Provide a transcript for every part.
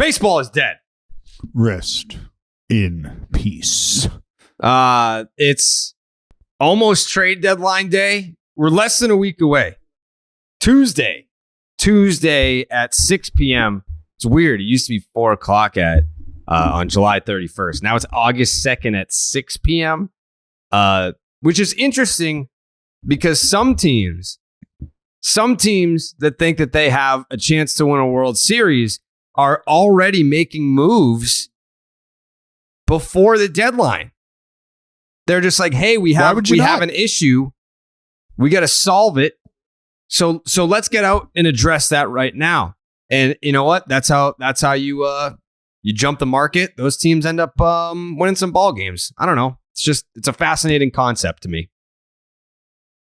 Baseball is dead. Rest in peace. It's almost trade deadline day. We're less than a week away. Tuesday at 6 p.m. It's weird. It used to be 4 o'clock on July 31st. Now it's August 2nd at 6 p.m., which is interesting because some teams that think that they have a chance to win a World Series are already making moves before the deadline. They're just like, hey, we have an issue. We got to solve it. So let's get out and address that right now. And you know what? That's how you jump the market. Those teams end up winning some ball games. I don't know. It's a fascinating concept to me.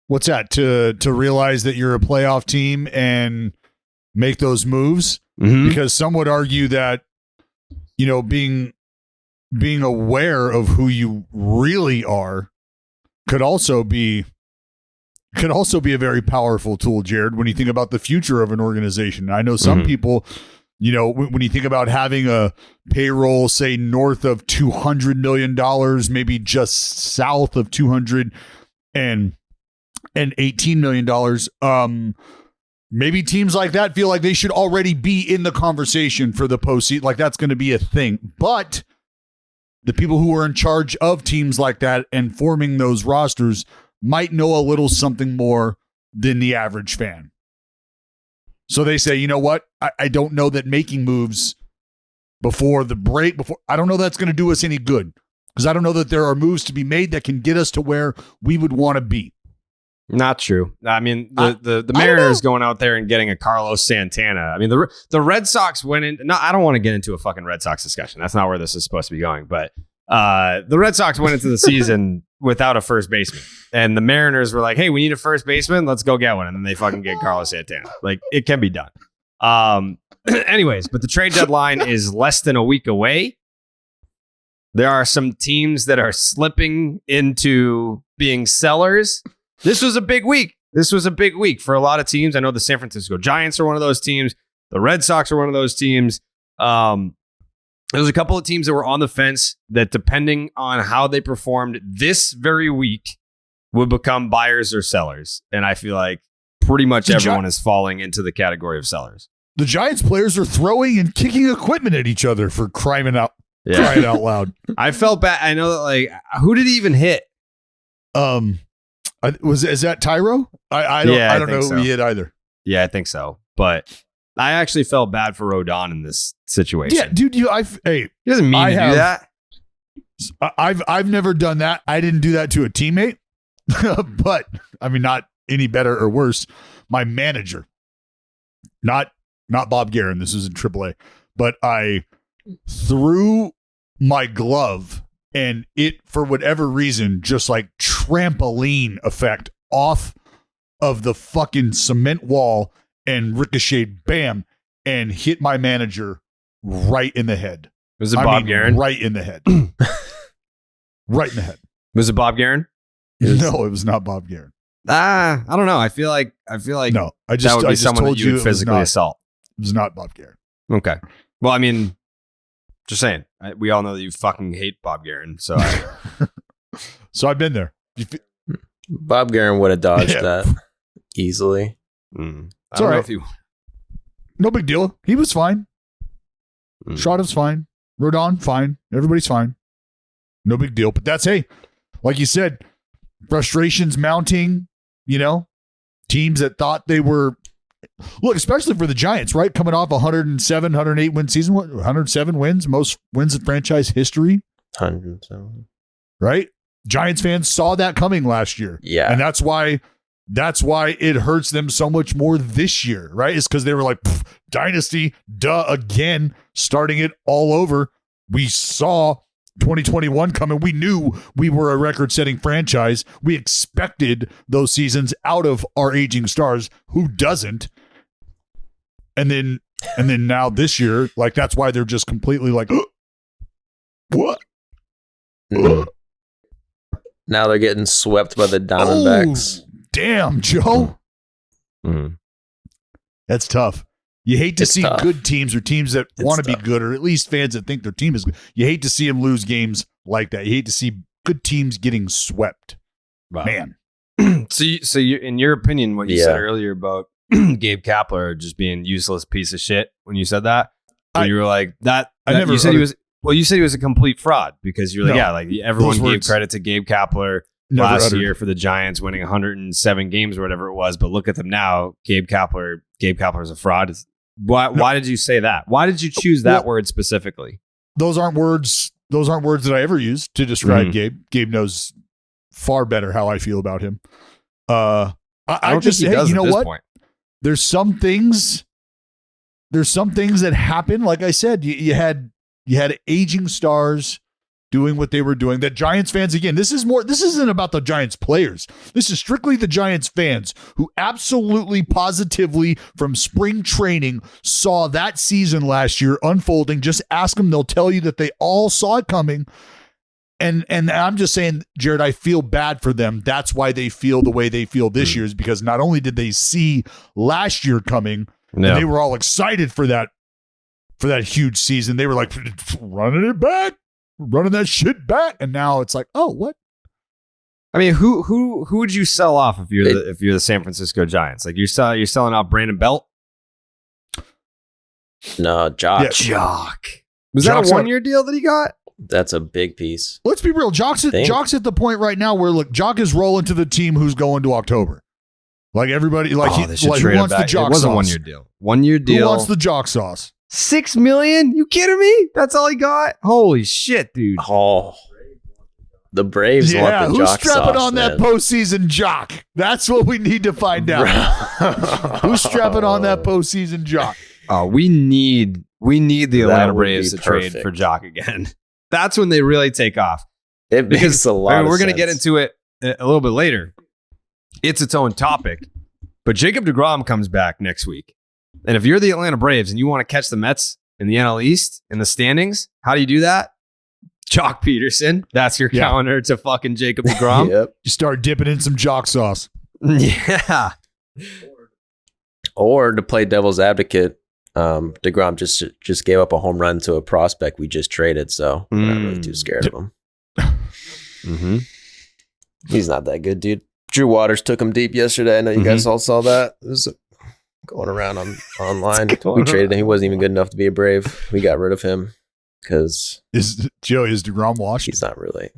What's that? To realize that you're a playoff team and make those moves? Mm-hmm. Because some would argue that, you know, being aware of who you really are could also be a very powerful tool, Jared, when you think about the future of an organization. I know some people, you know, when you think about having a payroll, say north of $200 million, maybe just south of $218 million, maybe teams like that feel like they should already be in the conversation for the postseason. Like that's going to be a thing. But the people who are in charge of teams like that and forming those rosters might know a little something more than the average fan. So they say, you know what? I don't know that making moves before the break, I don't know that's going to do us any good, because I don't know that there are moves to be made that can get us to where we would want to be. Not true. I mean, the Mariners going out there and getting a Carlos Santana. I mean, the Red Sox went in. No, I don't want to get into a fucking Red Sox discussion. That's not where this is supposed to be going. But the Red Sox went into the season without a first baseman. And the Mariners were like, hey, we need a first baseman. Let's go get one. And then they fucking get Carlos Santana. Like, it can be done. Anyways, but the trade deadline is less than a week away. There are some teams that are slipping into being sellers. This was a big week. For a lot of teams. I know the San Francisco Giants are one of those teams. The Red Sox are one of those teams. There's a couple of teams that were on the fence that, depending on how they performed this very week, would become buyers or sellers. And I feel like pretty much everyone is falling into the category of sellers. The Giants players are throwing and kicking equipment at each other for crying out loud. I felt bad. I know that, like, who did he even hit? Is that Tyro? I don't know who he hit either. Yeah, I think so. But I actually felt bad for Rodon in this situation. Yeah, dude, he doesn't mean to do that. I've never done that. I didn't do that to a teammate. But I mean, not any better or worse. My manager, not Bob Guerin. This is in AAA, but I threw my glove and it, for whatever reason, just like trampoline effect off of the fucking cement wall and ricocheted, bam, and hit my manager right in the head. Was it Bob Guerin? Right in the head. Right in the head. Was it Bob Guerin? No, it was not Bob Guerin. I don't know. I feel like no. That would be someone that you would physically assault. It was not Bob Guerin. Okay. Well, I mean, just saying. We all know that you fucking hate Bob Guerin. So, so I've been there. Bob Guerin would have dodged that easily. It's all right. No big deal. He was fine. Shottov's fine. Rodon, fine. Everybody's fine. No big deal. But that's, hey, like you said, frustrations mounting, you know, teams that thought they were, look, especially for the Giants, right? Coming off 107, 108 win season, 107 wins, most wins in franchise history. 107. Right? Giants fans saw that coming last year. Yeah. And that's why it hurts them so much more this year, right? It's because they were like, dynasty, again, starting it all over. We saw 2021 coming. We knew we were a record-setting franchise. We expected those seasons out of our aging stars. Who doesn't? And then now this year, like, that's why they're just completely like, what? Now they're getting swept by the Diamondbacks. Oh, damn, Joe. That's tough. You hate to see tough. good teams or teams that want to be tough. good, or at least fans that think their team is good. You hate to see them lose games like that. You hate to see good teams getting swept. Wow. Man. So you, in your opinion, what you said earlier about Gabe Kapler just being useless piece of shit, when you said that, you were like that. I never. You said he was. Well, you said he was a complete fraud because you're like, No, like everyone gave words, credit to Gabe Kapler last year for the Giants winning 107 games or whatever it was. But look at them now. Gabe Kapler is a fraud. Why did you say that? Why did you choose that word specifically? Those aren't words that I ever use to describe Gabe. Gabe knows far better how I feel about him. I don't just think he does you know what? Point. There's some things that happen. Like I said, you had aging stars doing what they were doing. That Giants fans, again, this isn't about the Giants players. This is strictly the Giants fans who absolutely positively from spring training saw that season last year unfolding. Just ask them. They'll tell you that they all saw it coming. And I'm just saying, Jared, I feel bad for them. That's why they feel the way they feel this year, is because not only did they see last year coming, and they were all excited for that huge season. They were like running it back, running that shit back, and now it's like, oh, what? I mean, who would you sell off if you're the San Francisco Giants? Like you're selling off Brandon Belt? No, Jock. Yeah. Jock. Was that a 1-year deal that he got? That's a big piece. Let's be real. Jock's at the point right now where look, Jock is rolling to the team who's going to October. Like everybody, like who wants the Jock sauce? It was a 1-year deal. 1-year deal. Who wants the Jock sauce? $6 million? You kidding me? That's all he got? Holy shit, dude. Oh, the Braves want the Jock sauce. Who's strapping on that postseason Jock? That's what we need to find out. Who's strapping on that postseason Jock? Oh, we need the Atlanta Braves to trade for Jock again. That's when they really take off. It makes a lot of sense. We're going to get into it a little bit later. It's its own topic. But Jacob deGrom comes back next week. And if you're the Atlanta Braves and you want to catch the Mets in the NL East, in the standings, how do you do that? Jock Peterson. That's your counter to fucking Jacob deGrom. Yep. You start dipping in some Jock sauce. Yeah. Or to play devil's advocate, deGrom just gave up a home run to a prospect we just traded, so we're not really too scared of him. Mm-hmm. He's not that good, dude. Drew Waters took him deep yesterday. I know you guys all saw that. It was going around online. We traded him. He wasn't even good enough to be a Brave. We got rid of him because is deGrom washed? He's not really.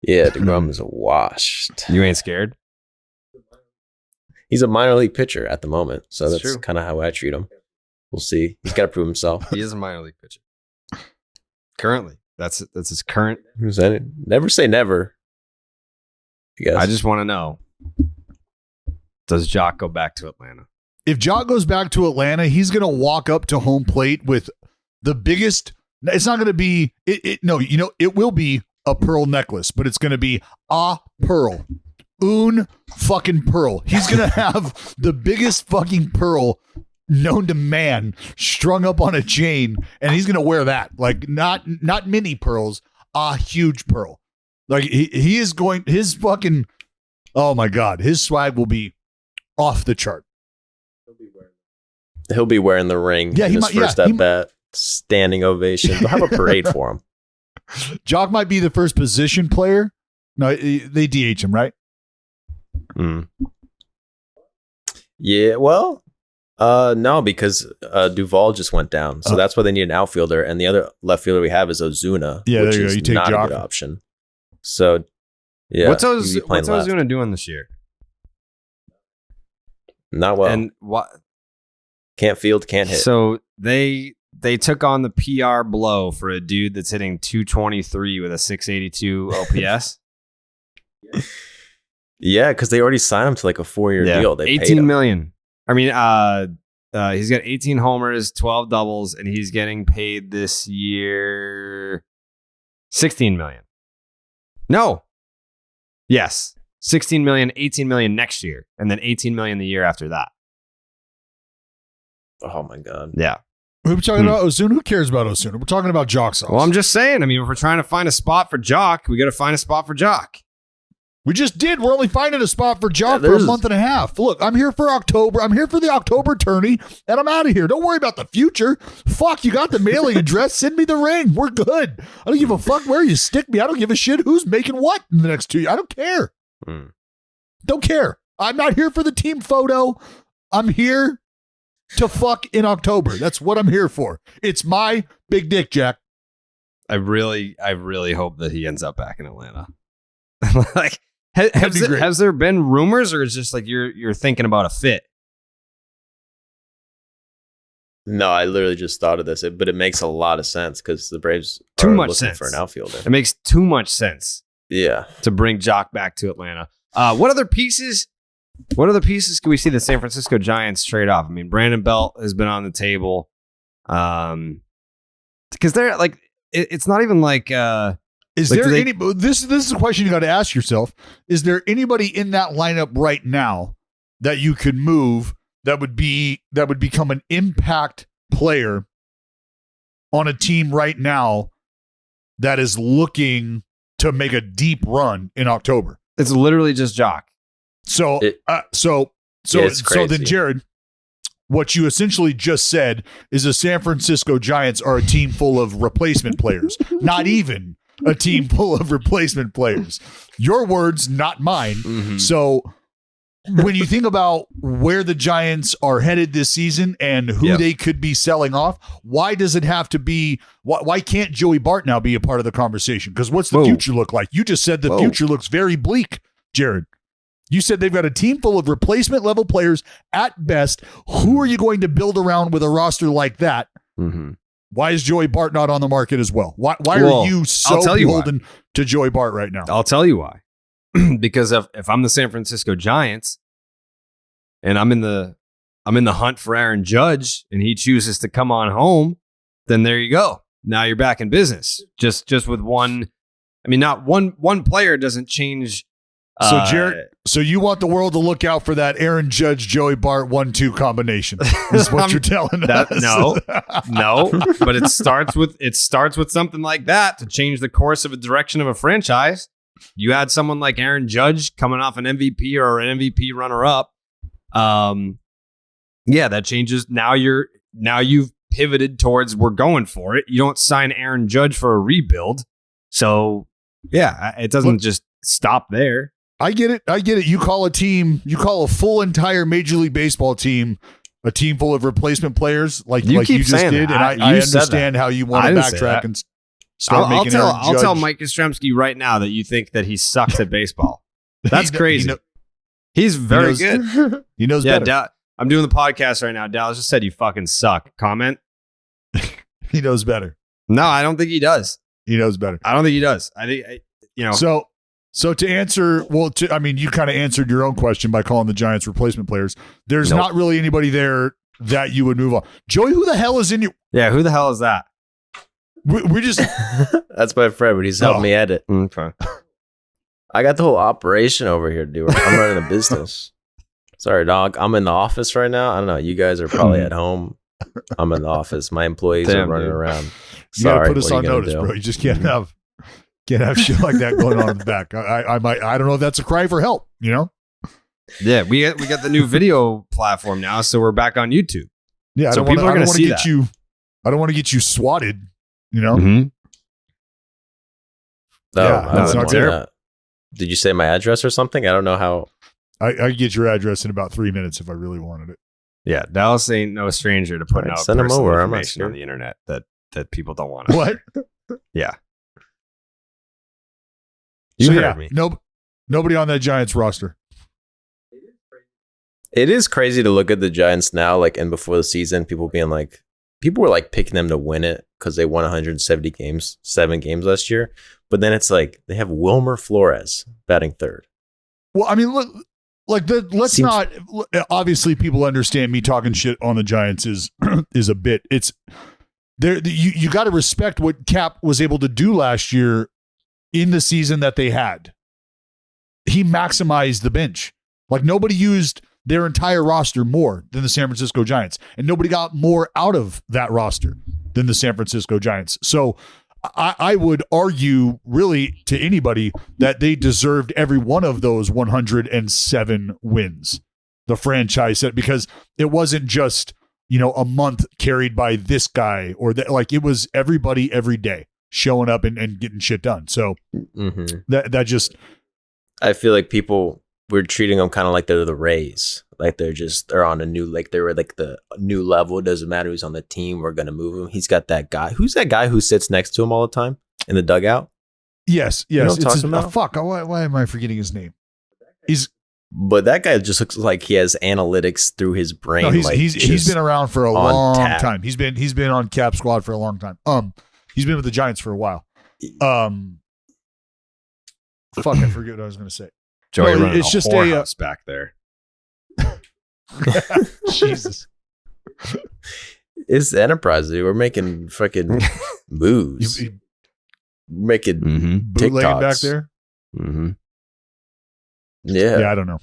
Yeah, deGrom is washed. You ain't scared? He's a minor league pitcher at the moment, so that's kind of how I treat him. We'll see. He's got to prove himself. He is a minor league pitcher. Currently. That's his current. Never say never. I just want to know, does Jock go back to Atlanta? If Jock goes back to Atlanta, he's going to walk up to home plate with the biggest. It's not going to be it will be a pearl necklace, but it's going to be a pearl. Fucking pearl. He's going to have the biggest fucking pearl known to man strung up on a chain, and he's going to wear that. Like not mini pearls, a huge pearl. Like he is going, his fucking, oh my God, his swag will be off the chart. He'll be wearing the ring. Yeah, in his first at bat. Standing ovation. They'll have a parade for him. Jock might be the first position player. No, they DH him, right? Yeah, well, no, because Duvall just went down, so that's why they need an outfielder, and the other left fielder we have is Ozuna. Yeah, which there you is go. You take not Jock. a good option. So, yeah, what's Ozuna doing this year? Not well. And what? Can't field, can't hit. So they took on the PR blow for a dude that's hitting 223 with a 682 OPS. Yeah, because they already signed him to like a 4-year deal. They 18 million. I mean, he's got 18 homers, 12 doubles, and he's getting paid this year 16 million. No. Yes. 16 million, 18 million next year, and then 18 million the year after that. Oh my God. Yeah. We're talking about Ozuna. Who cares about Ozuna? We're talking about Jock sauce. Well, I'm just saying. I mean, if we're trying to find a spot for Jock, we got to find a spot for Jock. We just did. We're only finding a spot for Jock for a month and a half. Look, I'm here for October. I'm here for the October tourney, and I'm out of here. Don't worry about the future. Fuck, you got the mailing address. Send me the ring. We're good. I don't give a fuck where you stick me. I don't give a shit who's making what in the next 2 years. I don't care. Don't care. I'm not here for the team photo. I'm here to fuck in October. That's what I'm here for. It's my big dick, Jack. I really hope that he ends up back in Atlanta. Like, has there been rumors, or is it just like you're thinking about a fit? No, I literally just thought of this, but it makes a lot of sense because the Braves are looking for an outfielder. It makes too much sense. Yeah, to bring Jock back to Atlanta. What other pieces can we see the San Francisco Giants trade off? I mean, Brandon Belt has been on the table, because they're like, it's not even like. Is like, there any? This is a question you got to ask yourself. Is there anybody in that lineup right now that you could move that would become an impact player on a team right now that is looking to make a deep run in October? It's literally just Jock. So then, Jared, what you essentially just said is the San Francisco Giants are a team full of replacement players, not even a team full of replacement players. Your words, not mine. Mm-hmm. So when you think about where the Giants are headed this season and who they could be selling off, why does it have to be? Why can't Joey Bart now be a part of the conversation? Because what's the future look like? You just said the future looks very bleak, Jared. You said they've got a team full of replacement level players at best. Who are you going to build around with a roster like that? Mm-hmm. Why is Joey Bart not on the market as well? Why are you so beholden to Joey Bart right now? I'll tell you why. Because if I'm the San Francisco Giants and I'm in the hunt for Aaron Judge and he chooses to come on home, then there you go. Now you're back in business. Just with one. I mean, not one player doesn't change. So Jared, so you want the world to look out for that Aaron Judge, Joey Bart 1-2 combination is what you're telling us. No, but it starts with something like that to change the course of a direction of a franchise. You had someone like Aaron Judge coming off an MVP or an MVP runner-up. That changes. Now you've pivoted towards we're going for it. You don't sign Aaron Judge for a rebuild. So it doesn't just stop there. I get it. You call a full entire Major League Baseball team a team full of replacement players like you just did, and I understand how you want to backtrack and start making Aaron Judge. I'll tell Mike Yastrzemski right now that you think that he sucks at baseball. That's crazy. He's very good. He knows better. I'm doing the podcast right now. Dallas just said you fucking suck. Comment. He knows better. No, I don't think he does. He knows better. I don't think he does. I think So to answer, you kind of answered your own question by calling the Giants replacement players. There's not really anybody there that you would move on. Joey, who the hell is in your? Yeah, who the hell is that? We just. That's my friend, but he's helping me edit. Okay. I got the whole operation over here, dude. I'm running a business. Sorry, dog. I'm in the office right now. I don't know. You guys are probably at home. I'm in the office. My employees are running around. You gotta put us on notice, bro. You just can't have shit like that going on in the back. I don't know if that's a cry for help, you know? Yeah, we got the new video platform now, so we're back on YouTube. Yeah, so people are going to see that. I don't want to get you swatted, you know? Mm-hmm. That's not terrible. Did you say my address or something? I don't know how. I could get your address in about 3 minutes if I really wanted it. Yeah, Dallas ain't no stranger to putting out send them over. information on the internet that people don't want to. What? Yeah. You heard me. Nobody on that Giants roster. It is crazy to look at the Giants now, like, and before the season, people were like picking them to win it because they won 170 games, 7 games last year. But then it's like they have Wilmer Flores batting third. Well, I mean, look, like not. Obviously, people understand me talking shit on the Giants is a bit. It's there. You got to respect what Cap was able to do last year in the season that they had. He maximized the bench. Like, nobody used their entire roster more than the San Francisco Giants, and nobody got more out of that roster than the San Francisco Giants. So I would argue really to anybody that they deserved every one of those 107 wins. The franchise said, because it wasn't just, a month carried by this guy or that, like it was everybody every day showing up and getting shit done. So that just, I feel like we're treating them kind of like they're the Rays. Like they're on a new, like they were like the new level. It doesn't matter who's on the team. We're going to move him. He's got that guy. Who's that guy who sits next to him all the time in the dugout? Yes. You know what I'm talking about? Fuck. Why am I forgetting his name? But that guy just looks like he has analytics through his brain. No, he's been around for a long time. He's been on Cap Squad for a long time. He's been with the Giants for a while. Fuck, I forget what I was going to say. Joey, running it's just a back there. Jesus, it's Enterprise, dude. We're making freaking moves. Making TikToks back there. Yeah, I don't know.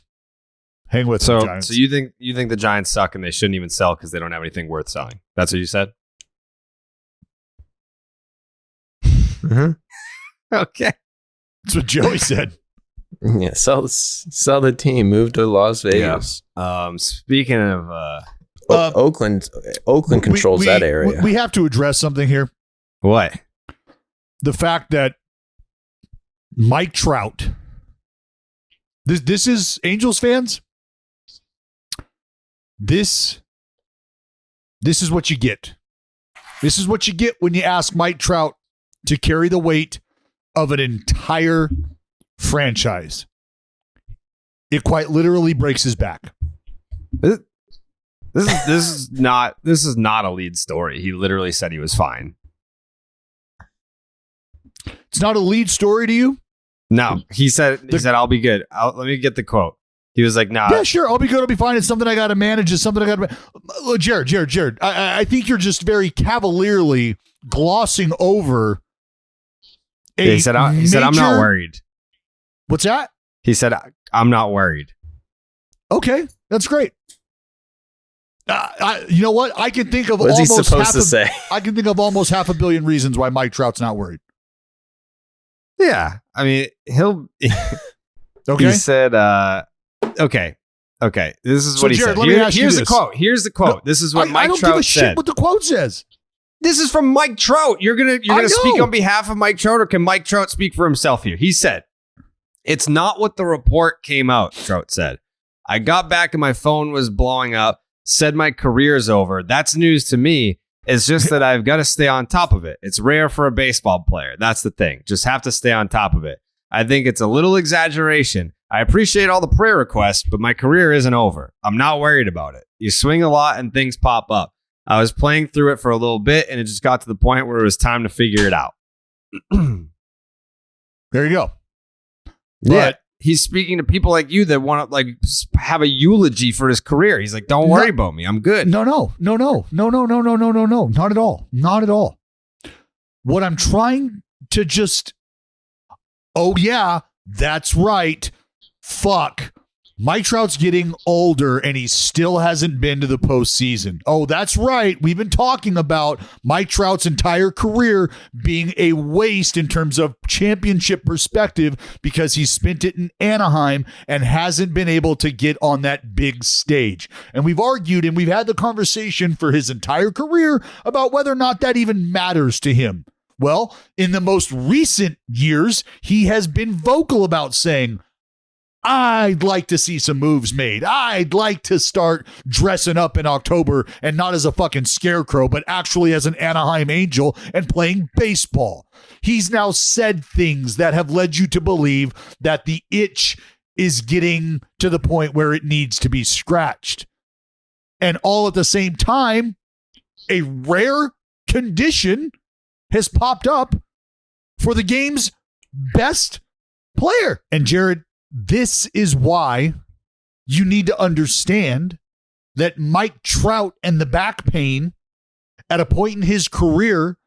Hang with the Giants. So you think the Giants suck and they shouldn't even sell because they don't have anything worth selling? That's what you said. Okay, that's what Joey said. Yeah, sell the team, move to Las Vegas. Yeah. Speaking of Oakland controls that area. We have to address something here. What? The fact that Mike Trout. This is Angels fans. This is what you get. This is what you get when you ask Mike Trout to carry the weight of an entire franchise. It quite literally breaks his back. This is not a lead story. He literally said he was fine. It's not a lead story to you? No, he said I'll be good. Let me get the quote. He was like, "Nah, yeah, sure, I'll be good. I'll be fine. It's something I got to manage. It's something I got to." Look, Jared. I think you're just very cavalierly glossing over. He said, "I'm not worried." What's that? He said, "I'm not worried." Okay, that's great. You know what? I can think of What's he supposed to say? I can think of almost 500 million reasons why Mike Trout's not worried. Yeah, I mean, he'll. Okay. He said, "Okay." This is what he Jared, said. Here's the quote. Here's the quote. No, this is what Mike Trout said. I don't give a shit what the quote says. This is from Mike Trout. You're gonna speak on behalf of Mike Trout, or can Mike Trout speak for himself here? He said, "It's not what the report came out." Trout said, "I got back and my phone was blowing up. Said my career's over. That's news to me. It's just that I've got to stay on top of it. It's rare for a baseball player. That's the thing. Just have to stay on top of it. I think it's a little exaggeration. I appreciate all the prayer requests, but my career isn't over. I'm not worried about it. You swing a lot and things pop up. I was playing through it for a little bit, and it just got to the point where it was time to figure it out." There you go. Yeah. He's speaking to people like you that want to like have a eulogy for his career. He's like, "Don't worry about me. I'm good." No. Not at all. Not at all. What I'm trying to just, oh yeah, that's right. Fuck. Mike Trout's getting older and he still hasn't been to the postseason. Oh, that's right. We've been talking about Mike Trout's entire career being a waste in terms of championship perspective because he spent it in Anaheim and hasn't been able to get on that big stage. And we've argued and we've had the conversation for his entire career about whether or not that even matters to him. Well, in the most recent years, he has been vocal about saying, I'd like to see some moves made. I'd like to start dressing up in October and not as a fucking scarecrow, but actually as an Anaheim Angel and playing baseball. He's now said things that have led you to believe that the itch is getting to the point where it needs to be scratched. And all at the same time, a rare condition has popped up for the game's best player. And Jared, this is why you need to understand that Mike Trout and the back pain at a point in his career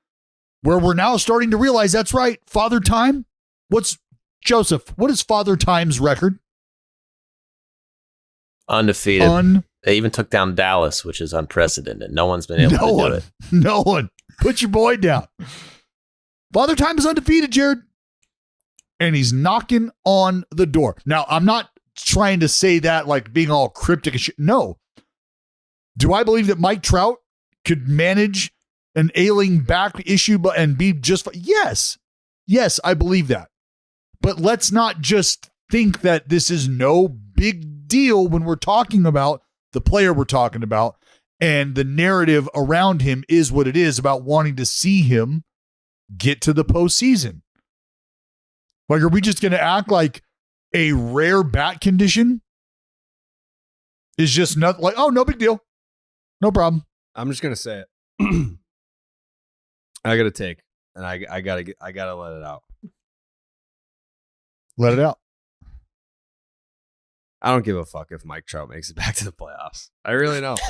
where we're now starting to realize that's right. Father Time. What is Father Time's record? Undefeated. They even took down Dallas, which is unprecedented. No one's been able to do it. No one. Put your boy down. Father Time is undefeated, Jared. And he's knocking on the door. Now, I'm not trying to say that like being all cryptic and shit. No. Do I believe that Mike Trout could manage an ailing back issue and be just fine? Yes. Yes, I believe that. But let's not just think that this is no big deal when we're talking about the player we're talking about, and the narrative around him is what it is about wanting to see him get to the postseason. Like, are we just going to act like a rare bat condition is just not like, oh, no big deal. No problem. I'm just going to say it. I got to take, and I got to let it out. Let it out. I don't give a fuck if Mike Trout makes it back to the playoffs. I really don't.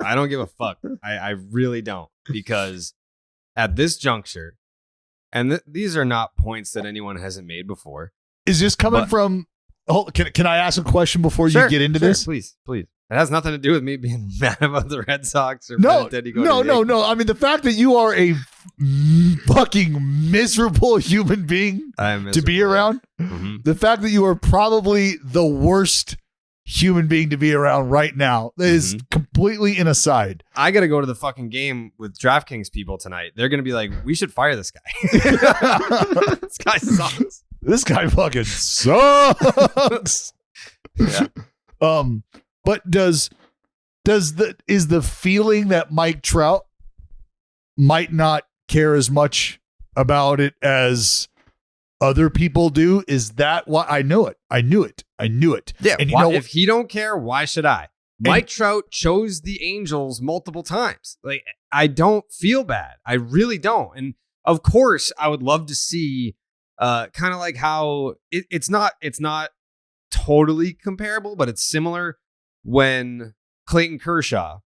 I don't give a fuck. I really don't, because at this juncture, and these are not points that anyone hasn't made before. Is this coming from? Oh, can I ask a question before you get into this? Please. It has nothing to do with me being mad about the Red Sox or Benintendi going to the Yankees. No. I mean, the fact that you are a fucking miserable human being to be around, the fact that you are probably the worst human being to be around right now is completely an aside. I got to go to the fucking game with DraftKings people tonight. They're going to be like, we should fire this guy. This guy sucks. This guy fucking sucks. Yeah. But is the feeling that Mike Trout might not care as much about it as other people do? Is that why? I knew it. Yeah. And if he don't care, why should I? Mike Trout chose the Angels multiple times. Like, I don't feel bad. I really don't. And of course, I would love to see kind of like how it's not totally comparable, but it's similar. When Clayton Kershaw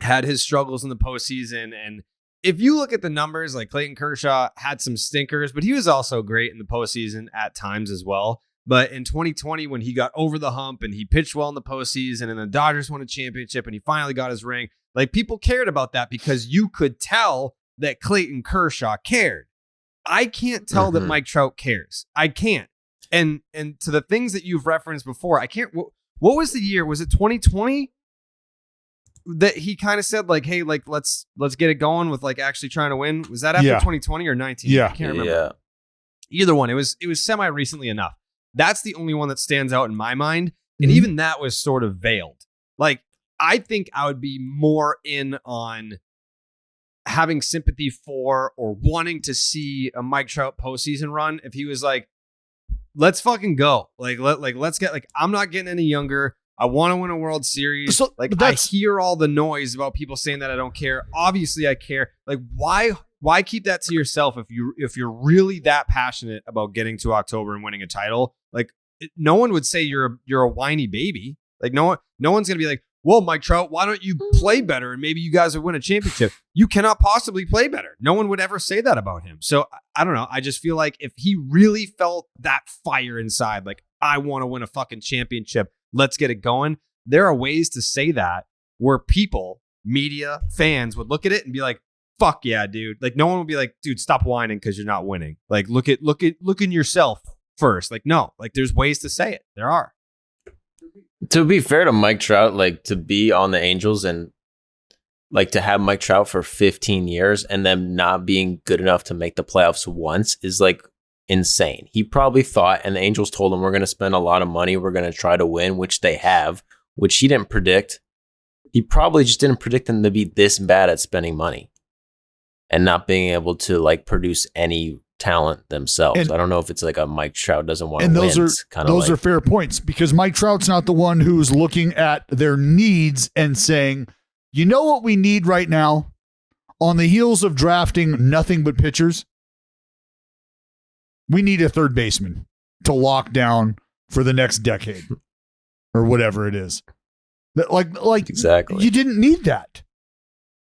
had his struggles in the postseason. And if you look at the numbers, like Clayton Kershaw had some stinkers, but he was also great in the postseason at times as well. But in 2020, when he got over the hump and he pitched well in the postseason and the Dodgers won a championship and he finally got his ring, like, people cared about that because you could tell that Clayton Kershaw cared. I can't tell that Mike Trout cares. I can't. And to the things that you've referenced before, I can't. What was the year? Was it 2020 that he kind of said like, hey, like let's get it going with like actually trying to win? Was that after 2020 or 19? Yeah. I can't remember. Yeah. Either one. It was semi recently enough. That's the only one that stands out in my mind. And even that was sort of veiled. Like, I think I would be more in on having sympathy for or wanting to see a Mike Trout postseason run if he was like, let's fucking go. Let's get, like, I'm not getting any younger. I want to win a World Series. So, I hear all the noise about people saying that I don't care. Obviously I care. Like, why keep that to yourself if you're really that passionate about getting to October and winning a title? Like, no one would say you're a whiny baby. Like, no one's going to be like, well, Mike Trout, why don't you play better and maybe you guys would win a championship? You cannot possibly play better. No one would ever say that about him. So I don't know. I just feel like if he really felt that fire inside, like, I want to win a fucking championship, let's get it going. There are ways to say that where people, media, fans would look at it and be like, fuck yeah, dude. Like, no one would be like, dude, stop whining because you're not winning. Like, look in yourself first. Like, no, like, there's ways to say it. There are. To be fair to Mike Trout, like, to be on the Angels and like to have Mike Trout for 15 years and them not being good enough to make the playoffs once is like insane. He probably thought, and the Angels told him, we're going to spend a lot of money. We're going to try to win, which they have, which he didn't predict. He probably just didn't predict them to be this bad at spending money and not being able to like produce any talent themselves. And I don't know if it's like a Mike Trout doesn't want to win. And those are fair points, because Mike Trout's not the one who's looking at their needs and saying, you know what we need right now on the heels of drafting nothing but pitchers? We need a third baseman to lock down for the next decade or whatever it is. Like exactly. You didn't need that.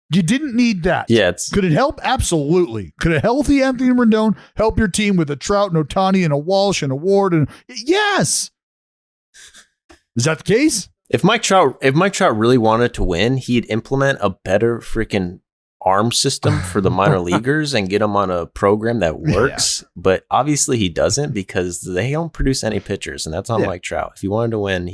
You didn't need that. Yeah. Could it help? Absolutely. Could a healthy Anthony Rendon help your team with a Trout and Ohtani and a Walsh and a Ward? And yes. Is that the case? If Mike Trout really wanted to win, he'd implement a better freaking arm system for the minor leaguers and get them on a program that works. Yeah. But obviously he doesn't because they don't produce any pitchers, and that's on Mike Trout. If he wanted to win,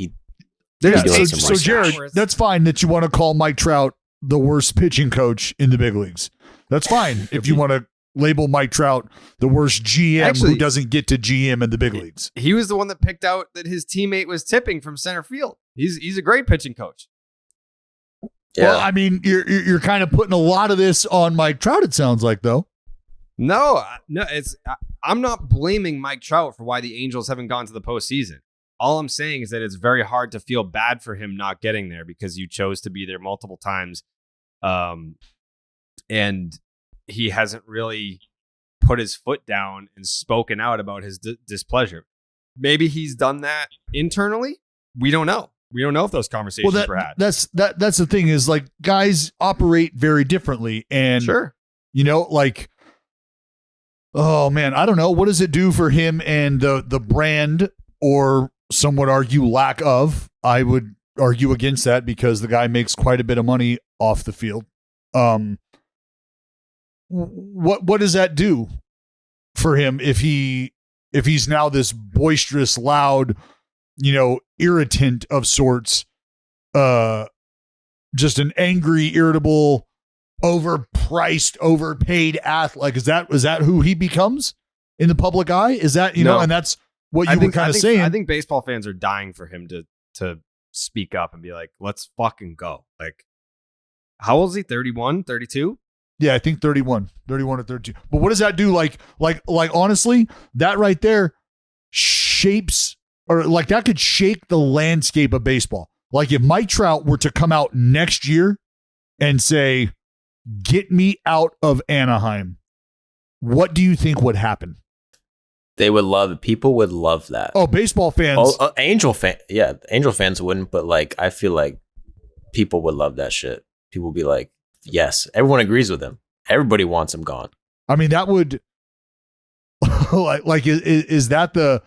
So Jared, that's fine that you want to call Mike Trout the worst pitching coach in the big leagues. That's fine if you want to label Mike Trout the worst GM who doesn't get to GM in the big leagues. He was the one that picked out that his teammate was tipping from center field. He's a great pitching coach. Yeah. Well, I mean, you're kind of putting a lot of this on Mike Trout, it sounds like, though. No, I'm not blaming Mike Trout for why the Angels haven't gone to the postseason. All I'm saying is that it's very hard to feel bad for him not getting there because you chose to be there multiple times. And he hasn't really put his foot down and spoken out about his displeasure. Maybe he's done that internally. We don't know. We don't know if those conversations were had. That's the thing is, like, guys operate very differently. And, like, oh, man, I don't know. What does it do for him and the brand, or some would argue lack of? I would argue against that because the guy makes quite a bit of money off the field. What does that do for him if he's now this boisterous, loud, irritant of sorts, just an angry, irritable, overpriced, overpaid athlete? Like, is that who he becomes in the public eye? Is that, no. And that's what you were kind of saying. I think baseball fans are dying for him to speak up and be like, let's fucking go. Like, how old is he? 31, 32? Yeah, I think 31 or 32. But what does that do? Like honestly, that right there shapes, or like that could shake the landscape of baseball. Like if Mike Trout were to come out next year and say, get me out of Anaheim, what do you think would happen? They would love it. People would love that. Oh, baseball fans. Angel fans wouldn't, but like I feel like people would love that shit. People would be like, yes, everyone agrees with him. Everybody wants him gone. I mean, that would is that the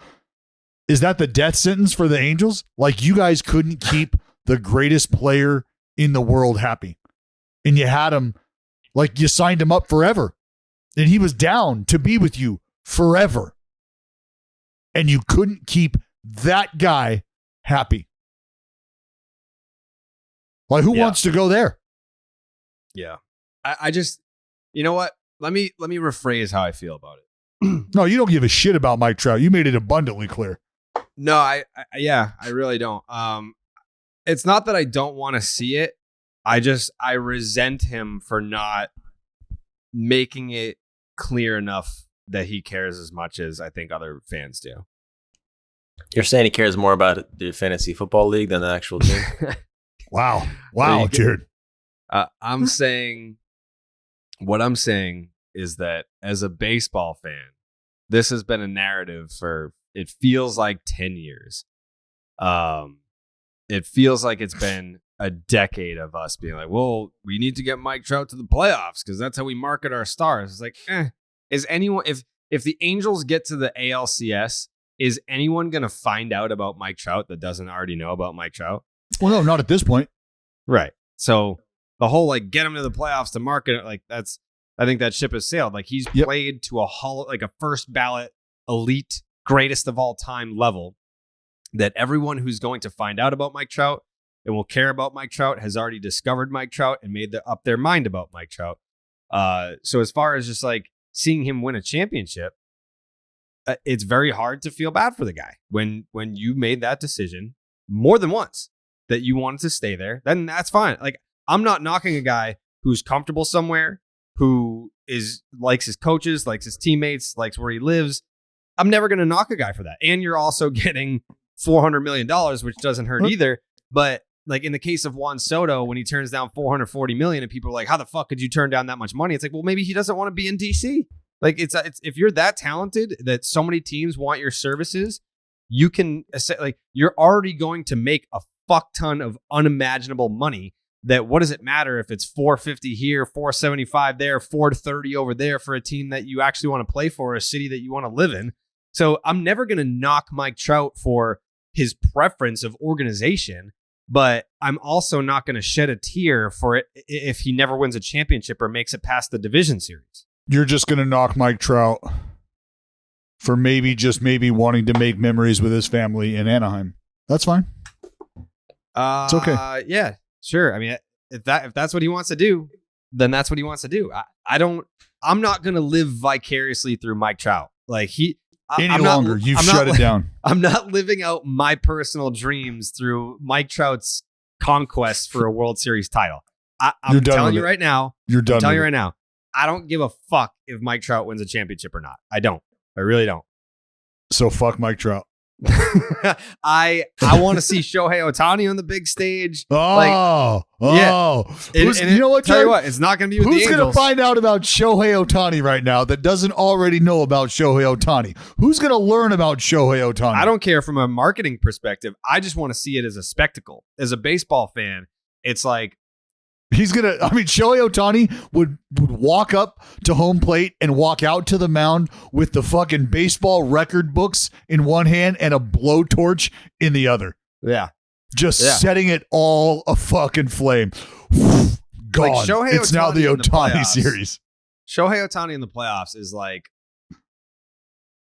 death sentence for the Angels? Like, you guys couldn't keep the greatest player in the world happy, and you had him, like, you signed him up forever, and he was down to be with you forever, and you couldn't keep that guy happy. Like, who wants to go there? Yeah. I just, you know what? Let me rephrase how I feel about it. No, you don't give a shit about Mike Trout. You made it abundantly clear. No, I really don't. It's not that I don't want to see it. I resent him for not making it clear enough that he cares as much as I think other fans do. You're saying he cares more about the fantasy football league than the actual team? Wow, Jared. What I'm saying is that as a baseball fan, this has been a narrative for, it feels like 10 years. It feels like it's been a decade of us being like, well, we need to get Mike Trout to the playoffs because that's how we market our stars. It's like, is anyone, if the Angels get to the ALCS, is anyone going to find out about Mike Trout that doesn't already know about Mike Trout? Well, no, not at this point. Right. So the whole, like, get him to the playoffs to market it, like, I think that ship has sailed. Like, he's played to a first ballot elite greatest of all time level that everyone who's going to find out about Mike Trout and will care about Mike Trout has already discovered Mike Trout and made up their mind about Mike Trout. So as far as just like seeing him win a championship, it's very hard to feel bad for the guy when you made that decision more than once that you wanted to stay there. Then that's fine. Like, I'm not knocking a guy who's comfortable somewhere, who likes his coaches, likes his teammates, likes where he lives. I'm never going to knock a guy for that. And you're also getting $400 million, which doesn't hurt either. But like in the case of Juan Soto, when he turns down $440 million and people are like, how the fuck could you turn down that much money? It's like, well, maybe he doesn't want to be in DC. Like, it's if you're that talented that so many teams want your services, you can, like, you're already going to make a fuck ton of unimaginable money. That what does it matter if it's 450 here, 475 there, 430 over there for a team that you actually want to play for, a city that you want to live in? So I'm never going to knock Mike Trout for his preference of organization. but I'm also not going to shed a tear for it if he never wins a championship or makes it past the division series. You're just going to knock Mike Trout for maybe wanting to make memories with his family in Anaheim. That's fine. It's okay. Yeah, sure. I mean, if that's what he wants to do, then that's what he wants to do. I'm not going to live vicariously through Mike Trout. Like you've shut it down. I'm not living out my personal dreams through Mike Trout's conquest for a World Series title. I'm telling you right now. You're done. I'm telling you right now. I don't give a fuck if Mike Trout wins a championship or not. I don't. I really don't. So fuck Mike Trout. I want to see Shohei Ohtani on the big stage. You know what? Tell you what, it's not going to be with the Angels. Who's going to find out about Shohei Ohtani right now that doesn't already know about Shohei Ohtani? Who's going to learn about Shohei Ohtani? I don't care from a marketing perspective. I just want to see it as a spectacle. As a baseball fan, it's like Shohei Ohtani would walk up to home plate and walk out to the mound with the fucking baseball record books in one hand and a blowtorch in the other. Yeah. Setting it all a fucking flame. Gone. Like it's now the Ohtani series. Shohei Ohtani in the playoffs is like,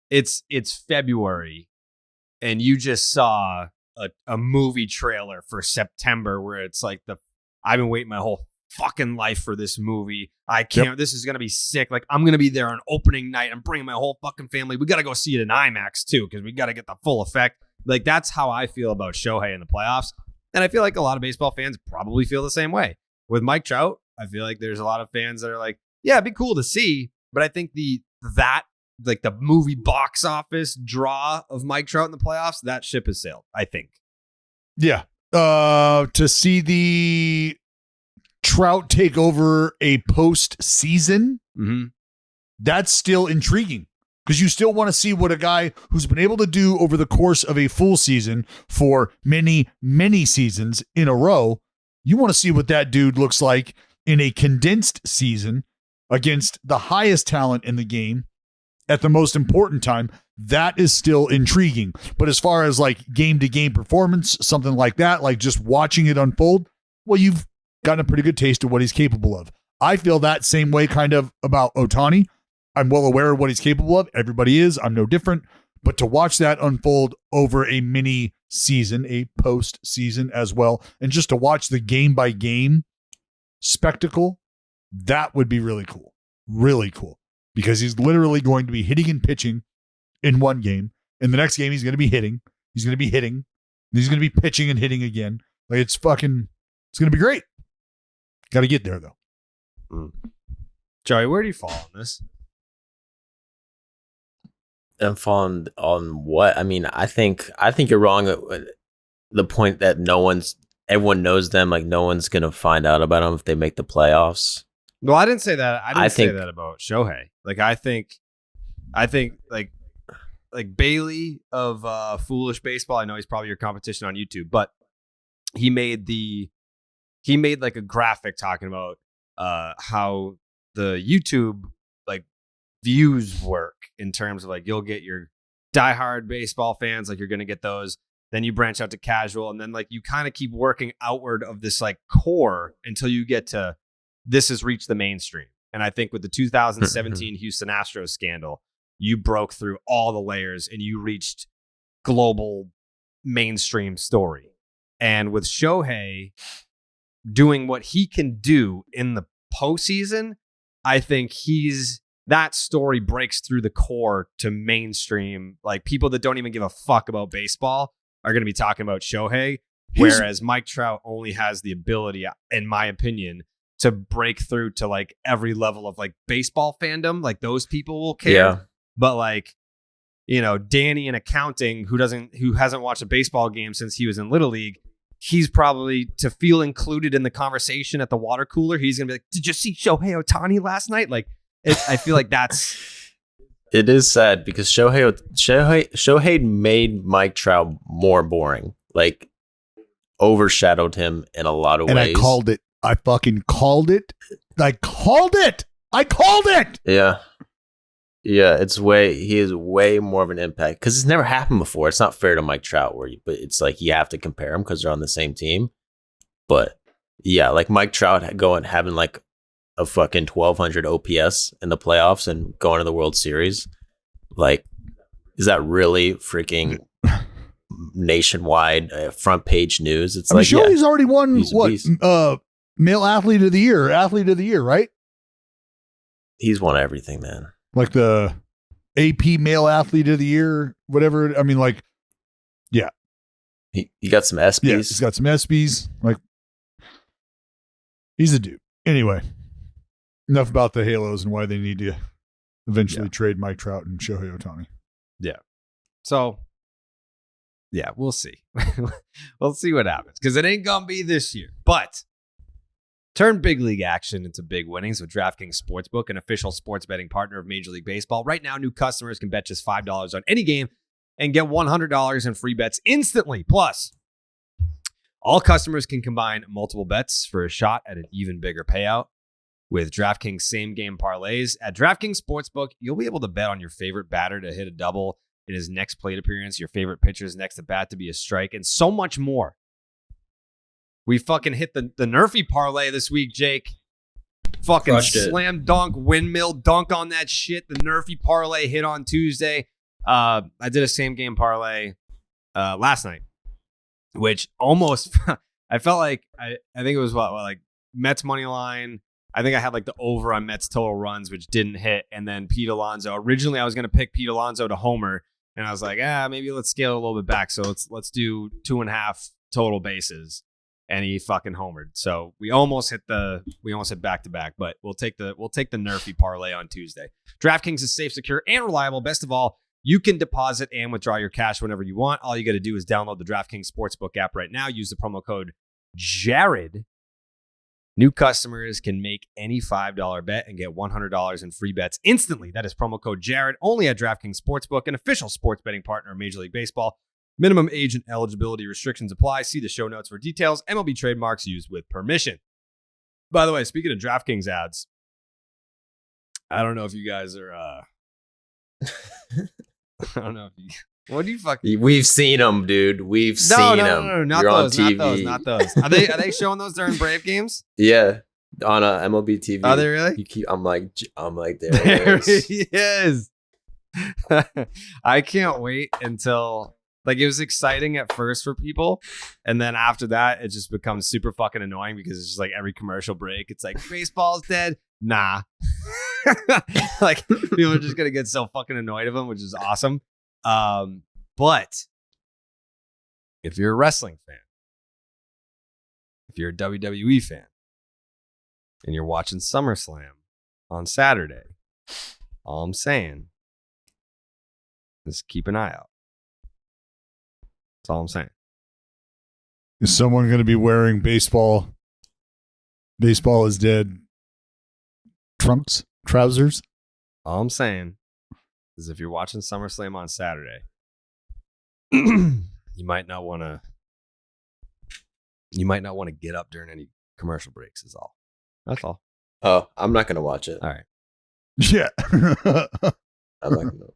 it's February and you just saw a movie trailer for September where it's like I've been waiting my whole fucking life for this movie. I can't. Yep. This is going to be sick. Like, I'm going to be there on opening night. I'm bringing my whole fucking family. We got to go see it in IMAX, too, because we got to get the full effect. Like, that's how I feel about Shohei in the playoffs. And I feel like a lot of baseball fans probably feel the same way. With Mike Trout, I feel like there's a lot of fans that are like, yeah, it'd be cool to see. But I think the movie box office draw of Mike Trout in the playoffs, that ship has sailed, I think. Yeah. To see the Trout take over a postseason, that's still intriguing because you still want to see what a guy who's been able to do over the course of a full season for many, many seasons in a row. You want to see what that dude looks like in a condensed season against the highest talent in the game at the most important time. That is still intriguing. But as far as like game-to-game performance, something like that, like just watching it unfold, well, you've gotten a pretty good taste of what he's capable of. I feel that same way kind of about Ohtani. I'm well aware of what he's capable of. Everybody is. I'm no different. But to watch that unfold over a mini season, a post-season as well, and just to watch the game-by-game spectacle, that would be really cool. Really cool. Because he's literally going to be hitting and pitching in one game. In the next game, he's going to be hitting. He's going to be hitting. And he's going to be pitching and hitting again. Like, it's going to be great. Got to get there, though. Joey, where do you fall on this? I'm falling on what? I mean, I think you're wrong at the point that everyone knows them. Like, no one's going to find out about them if they make the playoffs. No, I didn't say that. I didn't say that about Shohei. Like, I think like Bailey of Foolish Baseball. I know he's probably your competition on YouTube, but he made like a graphic talking about how the YouTube like views work in terms of like you'll get your diehard baseball fans, like you're going to get those. Then you branch out to casual, and then like you kind of keep working outward of this like core until you get to this has reached the mainstream. And I think with the 2017 Houston Astros scandal, you broke through all the layers and you reached global mainstream story. And with Shohei doing what he can do in the postseason, I think that story breaks through the core to mainstream. Like people that don't even give a fuck about baseball are going to be talking about Shohei. Whereas Mike Trout only has the ability, in my opinion, to break through to like every level of like baseball fandom. Like those people will care. Yeah. But like, you know, Danny in accounting who hasn't watched a baseball game since he was in Little League, he's probably to feel included in the conversation at the water cooler. He's going to be like, did you see Shohei Ohtani last night? Like, I feel like that's... It is sad because Shohei made Mike Trout more boring. Like, overshadowed him in a lot of ways. And I called it. I fucking called it. I called it. Yeah. Yeah, he is way more of an impact because it's never happened before. It's not fair to Mike Trout, but it's like you have to compare them because they're on the same team. But yeah, like Mike Trout having like a fucking 1200 OPS in the playoffs and going to the World Series. Like, is that really freaking nationwide front page news? It's he's already won male athlete of the year, right? He's won everything, man. Like the AP male athlete of the year, whatever. I mean, like, yeah. He got some ESPYs. Yeah, he's got some ESPYs. Like, he's a dude. Anyway, enough about the Halos and why they need to eventually trade Mike Trout and Shohei Ohtani. Yeah. So, yeah, we'll see. We'll see what happens because it ain't going to be this year. But turn big league action into big winnings with DraftKings Sportsbook, an official sports betting partner of Major League Baseball. Right now, new customers can bet just $5 on any game and get $100 in free bets instantly. Plus, all customers can combine multiple bets for a shot at an even bigger payout with DraftKings same-game parlays. At DraftKings Sportsbook, you'll be able to bet on your favorite batter to hit a double in his next plate appearance, your favorite pitcher's next at bat to be a strike, and so much more. We fucking hit the Nerfy parlay this week, Jake. Fucking slam dunk, windmill dunk on that shit. The Nerfy parlay hit on Tuesday. I did a same game parlay last night, which almost I felt like I think it was like Mets money line. I think I had like the over on Mets total runs, which didn't hit, and then Pete Alonso. Originally, I was going to pick Pete Alonso to homer, and I was like, maybe let's scale it a little bit back. So let's do 2.5 total bases. And he fucking homered. So we almost hit back to back, but we'll take the Nerfy parlay on Tuesday. DraftKings is safe, secure, and reliable. Best of all, you can deposit and withdraw your cash whenever you want. All you got to do is download the DraftKings Sportsbook app right now. Use the promo code Jared. New customers can make any $5 bet and get $100 in free bets instantly. That is promo code Jared only at DraftKings Sportsbook, an official sports betting partner of Major League Baseball. Minimum age and eligibility restrictions apply. See the show notes for details. MLB trademarks used with permission. By the way, speaking of DraftKings ads, I don't know if you guys are. I don't know if you. What do you fucking? We've seen them, dude. We've seen them. No, not You're those. on TV. Not those. Are they showing those during Brave games? Yeah, on MLB TV. Are they really? I'm like there he is. I can't wait until. Like, it was exciting at first for people, and then after that, it just becomes super fucking annoying because it's just like every commercial break, it's like, baseball's dead. Nah. Like, people are just going to get so fucking annoyed of them, which is awesome. But if you're a wrestling fan, if you're a WWE fan, and you're watching SummerSlam on Saturday, all I'm saying is keep an eye out. That's all I'm saying. Is someone going to be wearing baseball is dead trousers? All I'm saying is if you're watching SummerSlam on Saturday, you might not want to get up during any commercial breaks is all. That's all. Oh, I'm not going to watch it. All right. Yeah. I'm not going to.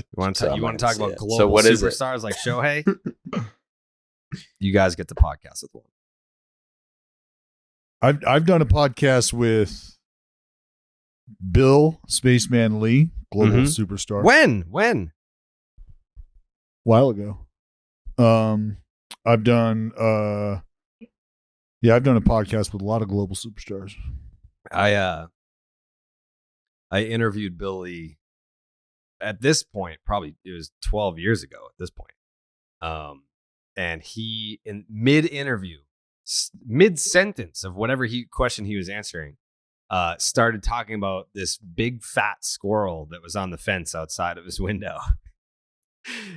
You want to talk about global so what superstars like Shohei? You guys get the podcast with one. I've done a podcast with Bill Spaceman Lee, global superstar. When? A while ago. I've done a podcast with a lot of global superstars. I interviewed Billy. At this point, probably it was 12 years ago at this point. And he, in mid-interview, mid-sentence of whatever question he was answering, started talking about this big fat squirrel that was on the fence outside of his window.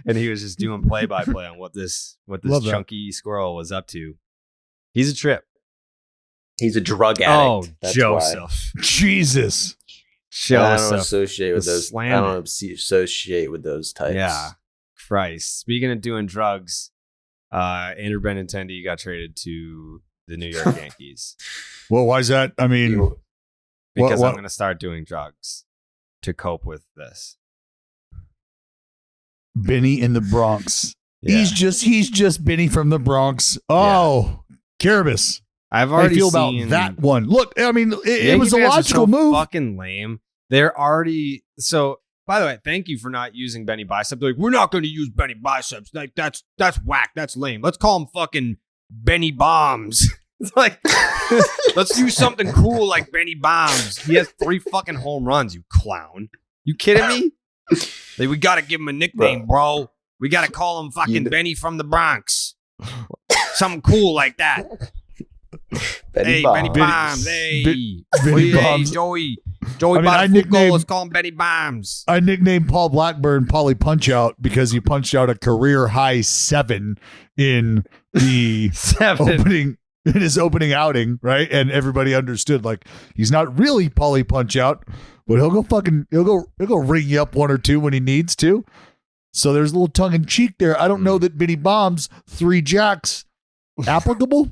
And he was just doing play-by-play on what this chunky squirrel was up to. He's a trip. He's a drug addict. Oh, that's Joseph. Why. Jesus. I don't associate with those. I don't associate with those types. Yeah, Christ. Speaking of doing drugs, Andrew Benintendi got traded to the New York Yankees. Well, why is that? I mean, because I'm going to start doing drugs. to cope with this? Benny in the Bronx. Yeah. He's just Benny from the Bronx. Oh, Carrabis. I've already feel seen about that one. Look, I mean, it Yankee was a fans are logical so move. Fucking lame. They're already so. By the way, thank you for not using Benny Bicep. They're like, we're not going to use Benny Biceps. Like that's whack. That's lame. Let's call him fucking Benny Bombs. It's like, let's do something cool like Benny Bombs. He has 3 fucking home runs. You clown. You kidding me? Like, we got to give him a nickname, bro. We got to call him fucking Benny from the Bronx. Something cool like that. Benny Bombs. Hey, Benny Bombs. Joey. Let's call him Benny Bombs. I nicknamed Paul Blackburn Paulie Punchout because he punched out a career high 7 in the his opening outing, right? And everybody understood, like, he's not really Paulie Punchout, but he'll go ring you up 1 or 2 when he needs to. So there's a little tongue in cheek there. I don't know that Benny Bombs 3 jacks applicable.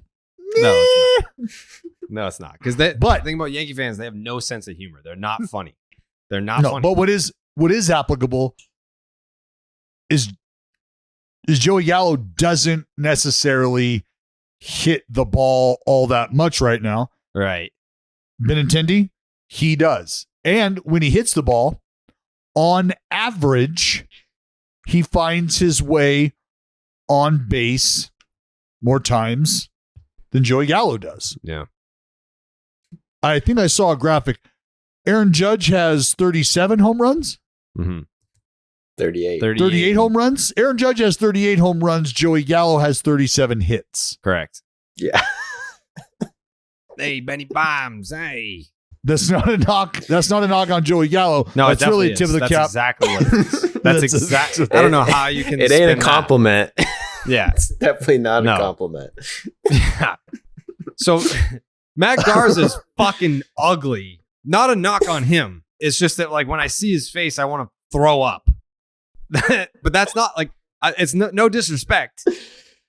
No, it's not. Because the thing about Yankee fans, they have no sense of humor. They're not funny. They're not funny. But what is applicable is Joey Gallo doesn't necessarily hit the ball all that much right now. Right. Benintendi, he does. And when he hits the ball, on average, he finds his way on base more times than Joey Gallo does. Yeah. I think I saw a graphic. Aaron Judge has 37 home runs. Mm-hmm. 38 home runs. Aaron Judge has 38 home runs. Joey Gallo has 37 hits. Correct. Yeah. Hey, Benny Bombs. Hey. That's not a knock. That's not a knock on Joey Gallo. No, that's really a tip of the cap. That's exactly what it is. That's exactly. I don't know how you can. It ain't a compliment. Yeah, it's definitely not a compliment. Yeah. So Matt Garza's fucking ugly. Not a knock on him. It's just that, like, when I see his face, I want to throw up. But that's not like it's no disrespect.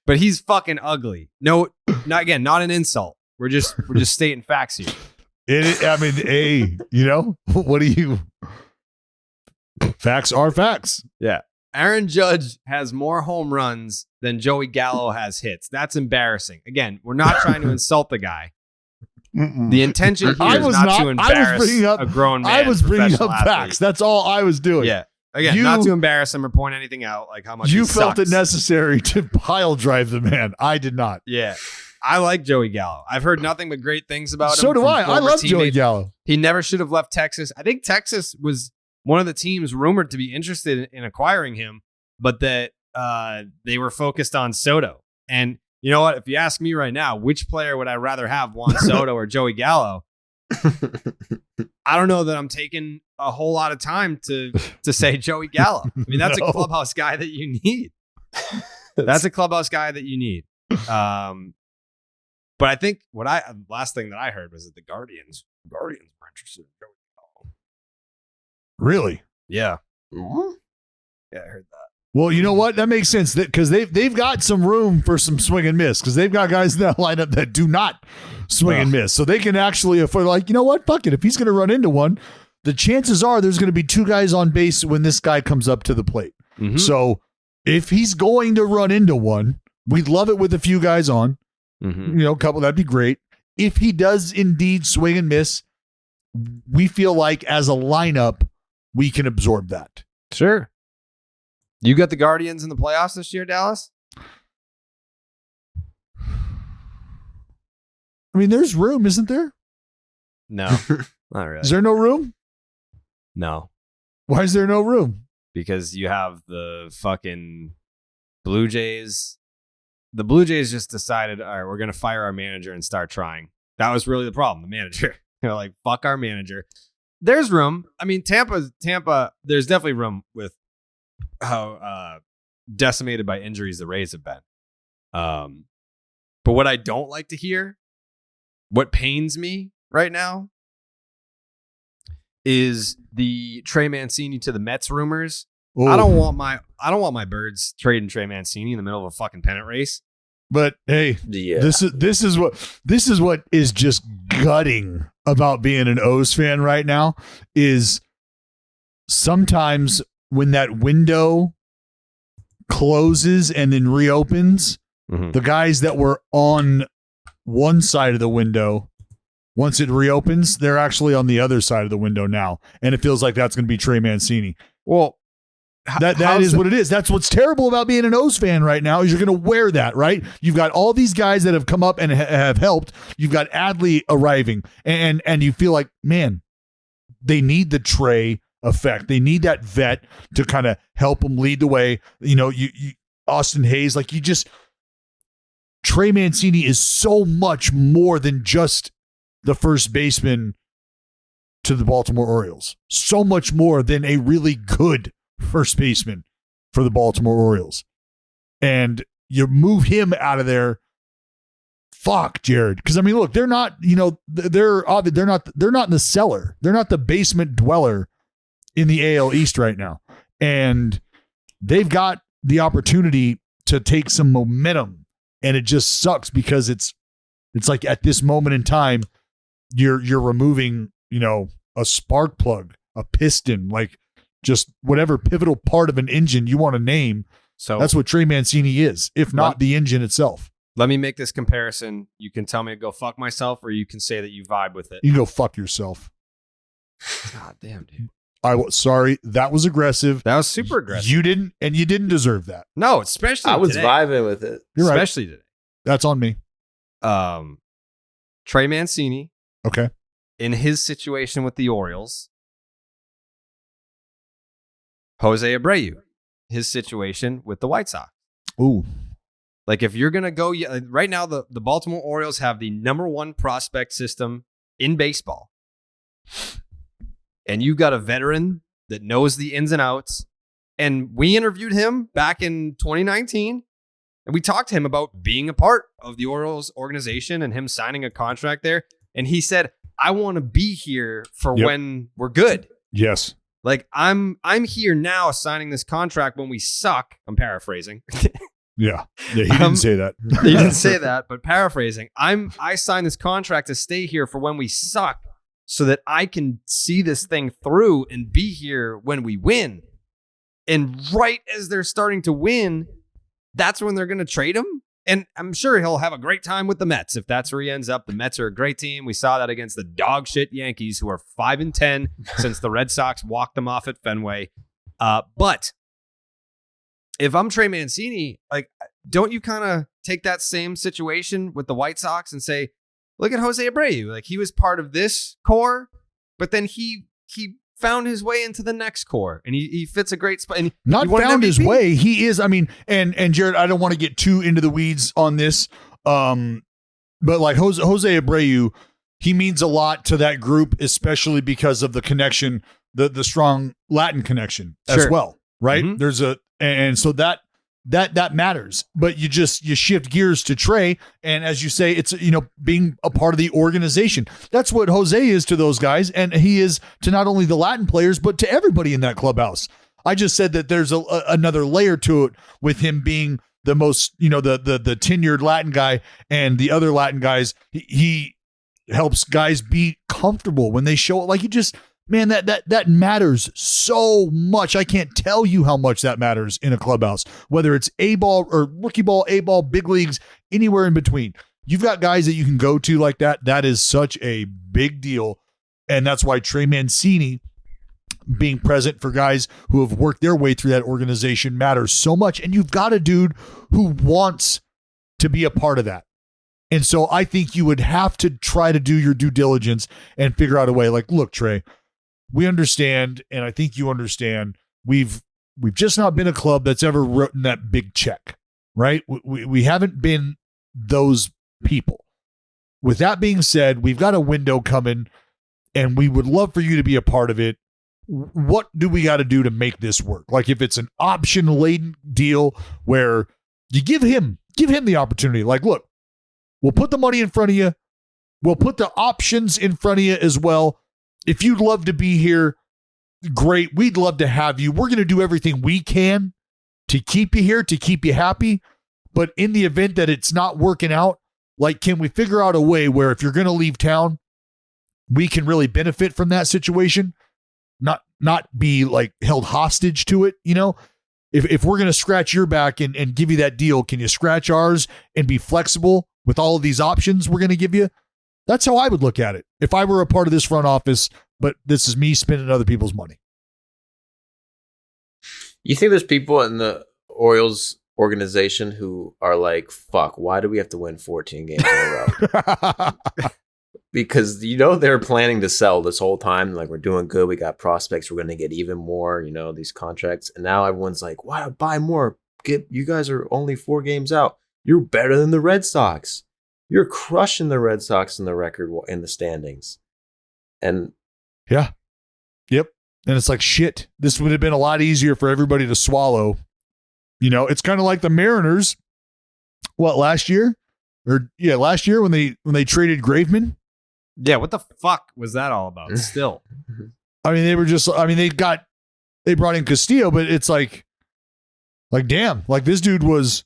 But he's fucking ugly. No, not an insult. We're just stating facts here. What do you? Facts are facts. Yeah. Aaron Judge has more home runs than Joey Gallo has hits. That's embarrassing. Again, we're not trying to insult the guy. The intention here is not to embarrass a grown man. I was bringing up facts. That's all I was doing. Yeah. Again, not to embarrass him or point anything out, like how much you he felt sucks. it necessary to pile drive the man. I did not. Yeah. I like Joey Gallo. I've heard nothing but great things about him. So do I. I love Joey Gallo. He never should have left Texas. I think Texas was one of the teams rumored to be interested in acquiring him, but that they were focused on Soto. And you know what? If you ask me right now, which player would I rather have, Juan Soto or Joey Gallo? I don't know that I'm taking a whole lot of time to say Joey Gallo. I mean, that's a clubhouse guy that you need. That's a clubhouse guy that you need. But I think last thing that I heard was that the Guardians were interested in Joey Gallo. Really? Yeah. Mm-hmm. Yeah, I heard that. Well, you know what? That makes sense because they've got some room for some swing and miss because they've got guys in that lineup that do not swing and miss. So they can actually afford, like, you know what? Fuck it. If he's going to run into one, the chances are there's going to be 2 guys on base when this guy comes up to the plate. Mm-hmm. So if he's going to run into one, we'd love it with a few guys on. Mm-hmm. A couple, that'd be great. If he does indeed swing and miss, we feel like as a lineup, we can absorb that. Sure. You got the Guardians in the playoffs this year, Dallas? I mean, there's room, isn't there? No, not really. Is there no room? No. Why is there no room? Because you have the fucking Blue Jays. The Blue Jays just decided, all right, we're going to fire our manager and start trying. That was really the problem, the manager. They're like, fuck our manager. There's room. I mean, Tampa, there's definitely room with how decimated by injuries the Rays have been. But what I don't like to hear, what pains me right now, is the Trey Mancini to the Mets rumors. Ooh. I don't want my Birds trading Trey Mancini in the middle of a fucking pennant race. But hey, yeah. This is what is just gutting about being an O's fan right now is sometimes when that window closes and then reopens, the guys that were on one side of the window, once it reopens, they're actually on the other side of the window now. And it feels like that's going to be Trey Mancini. Well, that is what it is. That's what's terrible about being an O's fan right now is you're going to wear that, right? You've got all these guys that have come up and have helped. You've got Adley arriving and you feel like, man, they need the Trey effect. They need that vet to kind of help them lead the way. You know, you Austin Hayes, like Trey Mancini is so much more than just the first baseman to the Baltimore Orioles. So much more than a really good first baseman for the Baltimore Orioles. And you move him out of there. Fuck, Jared. Because I mean, look, they're not, you know, they're not in the cellar. They're not the basement dweller in the AL East right now. And they've got the opportunity to take some momentum. And it just sucks because it's like at this moment in time, you're removing, you know, a spark plug, a piston, like just whatever pivotal part of an engine you want to name. So that's what Trey Mancini is, if not the engine itself. Let me make this comparison. You can tell me to go fuck myself, or you can say that you vibe with it. You can go fuck yourself. God damn, dude. Sorry, that was aggressive. That was super aggressive. You didn't deserve that. No, especially I was today. vibing with it. You're right. Especially today. That's on me. Trey Mancini. Okay. In his situation with the Orioles. Jose Abreu. His situation with the White Sox. Ooh. Like if you're going to go, right now the Baltimore Orioles have the #1 prospect system in baseball. And you got a veteran that knows the ins and outs. And we interviewed him back in 2019. And we talked to him about being a part of the Orioles organization and him signing a contract there. And he said, I want to be here for when we're good. Yes. Like I'm here now signing this contract when we suck. I'm paraphrasing. Yeah. He didn't say that. He didn't say that, but paraphrasing. I signed this contract to stay here for when we suck so that I can see this thing through and be here when we win. And right as they're starting to win, that's when they're going to trade him. And I'm sure he'll have a great time with the Mets if that's where he ends up. The Mets are a great team. We saw that against the dog shit Yankees, who are 5-10 since the Red Sox walked them off at Fenway. But if I'm Trey Mancini, like, don't you kind of take that same situation with the White Sox and say, look at Jose Abreu. Like, he was part of this core, but then he found his way into the next core, and he fits a great spot. And not found his way. He is, I mean, and Jared, I don't want to get too into the weeds on this, but like Jose Abreu, he means a lot to that group, especially because of the connection, the strong Latin connection as well, right? Mm-hmm. And so that matters, but you shift gears to Trey. And as you say, it's, you know, being a part of the organization. That's what Jose is to those guys. And he is to not only the Latin players, but to everybody in that clubhouse. I just said that there's another layer to it with him being the most, you know, the tenured Latin guy, and the other Latin guys, he helps guys be comfortable when they show it. Like, you just, man, that matters so much. I can't tell you how much that matters in a clubhouse, whether it's A-ball or rookie ball, A-ball, big leagues, anywhere in between. You've got guys that you can go to like that. That is such a big deal. And that's why Trey Mancini being present for guys who have worked their way through that organization matters so much. And you've got a dude who wants to be a part of that. And so I think you would have to try to do your due diligence and figure out a way. Like, look, Trey, we understand, and I think you understand, we've just not been a club that's ever written that big check, right? We haven't been those people. With that being said, we've got a window coming, and we would love for you to be a part of it. What do we got to do to make this work? Like, if it's an option-laden deal where you give him the opportunity, like, look, we'll put the money in front of you. We'll put the options in front of you as well. If you'd love to be here, great. We'd love to have you. We're going to do everything we can to keep you here, to keep you happy. But in the event that it's not working out, like, can we figure out a way where if you're going to leave town, we can really benefit from that situation? not be like held hostage to it. You know, if we're going to scratch your back and give you that deal, can you scratch ours and be flexible with all of these options we're going to give you? That's how I would look at it if I were a part of this front office, but this is me spending other people's money. You think there's people in the Orioles organization who are like, fuck, why do we have to win 14 games in a row? Because, they're planning to sell this whole time. Like, we're doing good. We got prospects. We're going to get even more, these contracts. And now everyone's like, why buy more? You guys are only 4 games out. You're better than the Red Sox. You're crushing the Red Sox in the record in the standings. And yeah. Yep. And it's like, shit, this would have been a lot easier for everybody to swallow. It's kind of like the Mariners. Last year? Last year when they traded Graveman. Yeah, what the fuck was that all about? Still, I mean, they brought in Castillo, but it's like damn, like this dude was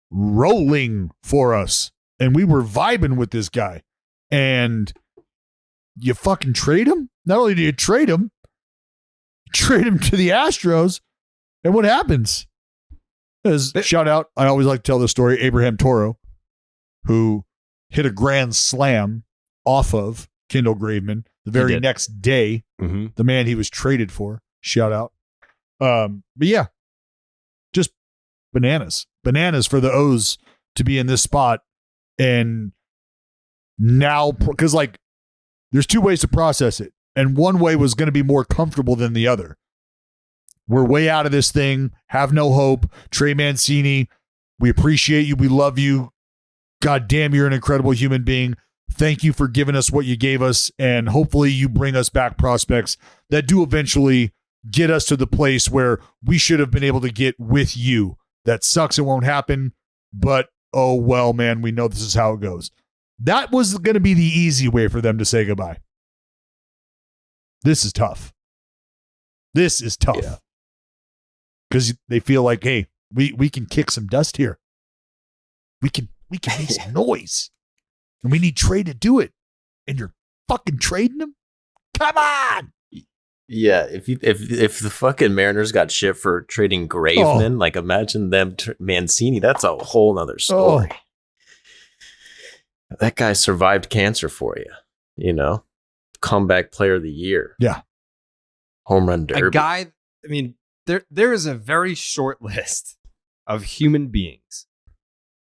rolling for us, and we were vibing with this guy, and you fucking trade him. Not only do you trade him to the Astros, and what happens? Shout out, I always like to tell this story. Abraham Toro, who hit a grand slam off of Kendall Graveman the very next day, the man he was traded for. Shout out. But yeah, just bananas for the O's to be in this spot. And now, because there's 2 ways to process it. And one way was going to be more comfortable than the other. We're way out of this thing. Have no hope. Trey Mancini, we appreciate you. We love you. God damn, you're an incredible human being. Thank you for giving us what you gave us, and hopefully you bring us back prospects that do eventually get us to the place where we should have been able to get with you. That sucks. It won't happen, but oh well, man, we know this is how it goes. That was going to be the easy way for them to say goodbye. This is tough. Because they feel like, hey, we can kick some dust here. We can make some noise. And we need Trey to do it. And you're fucking trading him? Come on. Yeah, if the fucking Mariners got shit for trading Graveman, imagine them Mancini. That's a whole nother story. That guy survived cancer for you. Comeback player of the year. Yeah. Home run derby. A guy, I mean, there is a very short list of human beings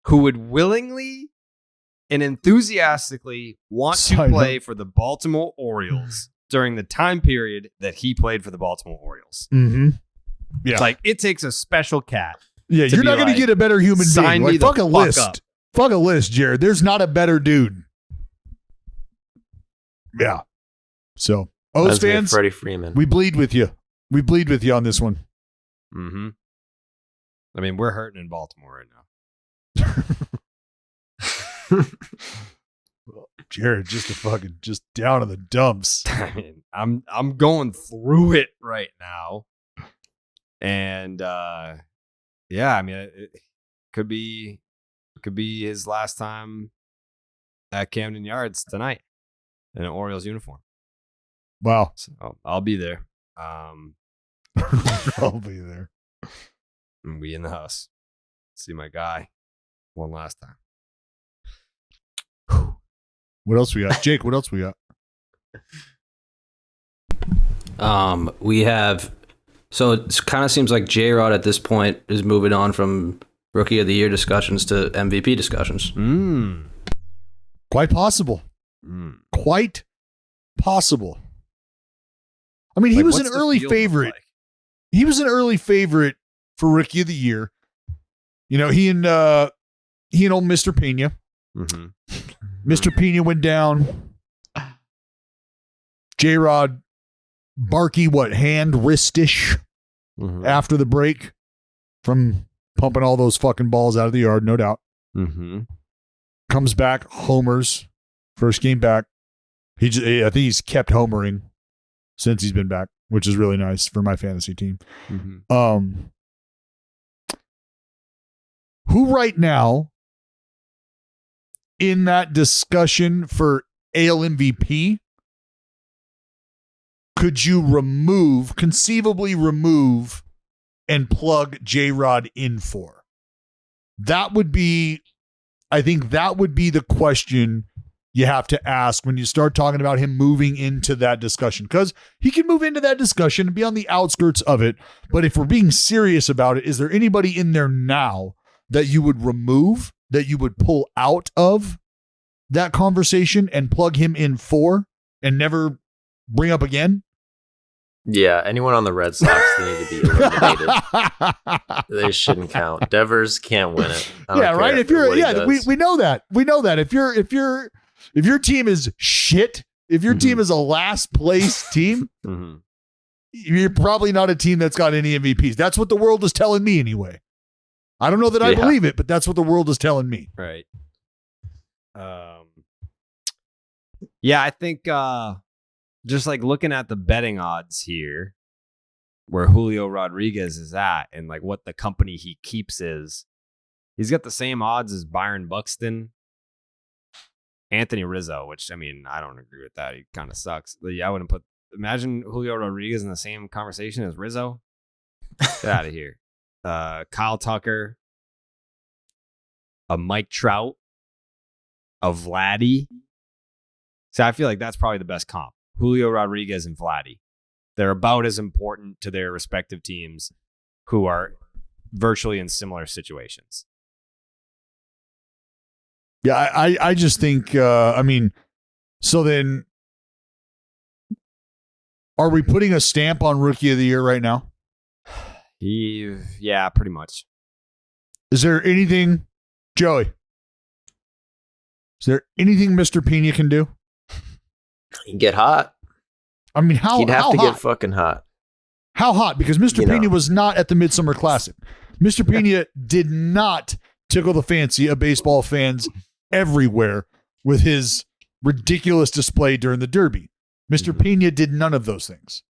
who would willingly and enthusiastically want to play for the Baltimore Orioles during the time period that he played for the Baltimore Orioles. Mm-hmm. Yeah. It takes a special cat. Yeah, you're not going to get a better human being. Fuck a list. Up. Fuck a list, Jared. There's not a better dude. Yeah. So, O's fans, Freddie Freeman. we bleed with you. We bleed with you on this one. Mm-hmm. I mean, we're hurting in Baltimore right now. Jared, just down in the dumps. I mean, I'm going through it right now, and yeah, I mean, it could be his last time at Camden Yards tonight in an Orioles uniform. Wow, so I'll be there. I'll be there. And we in the house. See my guy one last time. What else we got? Jake, what else we got? We have, so it kind of seems like J-Rod at this point is moving on from Rookie of the Year discussions to MVP discussions. Quite possible. Quite possible. I mean, he was an early favorite. He was an early favorite for Rookie of the Year. He and old Mr. Pena. Mm-hmm. Mr. Pena went down. J-Rod, Barkey, hand, wristish after the break from pumping all those fucking balls out of the yard, no doubt. Mm-hmm. Comes back, homers, first game back. I think he's kept homering since he's been back, which is really nice for my fantasy team. Mm-hmm. Who right now in that discussion for AL MVP could you conceivably remove, and plug J-Rod in for? I think that would be the question you have to ask when you start talking about him moving into that discussion, because he can move into that discussion and be on the outskirts of it. But if we're being serious about it, is there anybody in there now that you would remove, that you would pull out of that conversation and plug him in for and never bring up again? Yeah, anyone on the Red Sox, they need to be eliminated. They shouldn't count. Devers can't win it. Yeah, right. We know that. We know that if your team is shit, if your team is a last place team, you're probably not a team that's got any MVPs. That's what the world is telling me anyway. I don't know that I believe it, but that's what the world is telling me. Right. Yeah, I think just like looking at the betting odds here, where Julio Rodriguez is at and like what the company he keeps is, he's got the same odds as Byron Buxton, Anthony Rizzo, which, I mean, I don't agree with that. He kind of sucks. But yeah, I wouldn't imagine Julio Rodriguez in the same conversation as Rizzo. Get out of here. Kyle Tucker, a Mike Trout, a Vladdy. So I feel like that's probably the best comp. Julio Rodriguez and Vladdy. They're about as important to their respective teams who are virtually in similar situations. Yeah, I just think, so then are we putting a stamp on Rookie of the Year right now? Yeah, pretty much. Is there anything, Joey? Is there anything Mr. Pena can do? He can get hot. I mean, he'd have to get fucking hot. How hot? Because Mr. Pena was not at the Midsummer Classic. Mr. Pena did not tickle the fancy of baseball fans everywhere with his ridiculous display during the Derby. Mr. Pena did none of those things.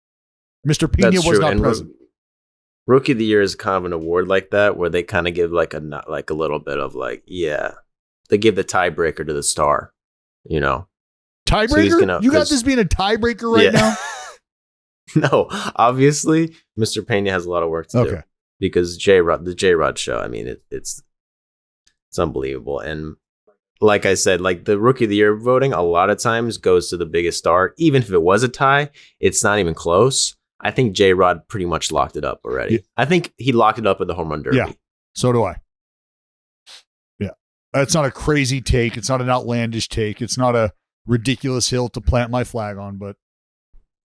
Mr. Pena was not present. Rookie of the Year is kind of an award like that, where they kind of give like a little bit of they give the tiebreaker to the star, you know. Tiebreaker? So you got this being a tiebreaker right now? No, obviously, Mr. Pena has a lot of work to do because the J-Rod show. I mean, it's unbelievable. And like I said, like the Rookie of the Year voting, a lot of times goes to the biggest star. Even if it was a tie, it's not even close. I think J-Rod pretty much locked it up already. Yeah. I think he locked it up with the home run derby. Yeah, so do I. Yeah, that's not a crazy take. It's not an outlandish take. It's not a ridiculous hill to plant my flag on, but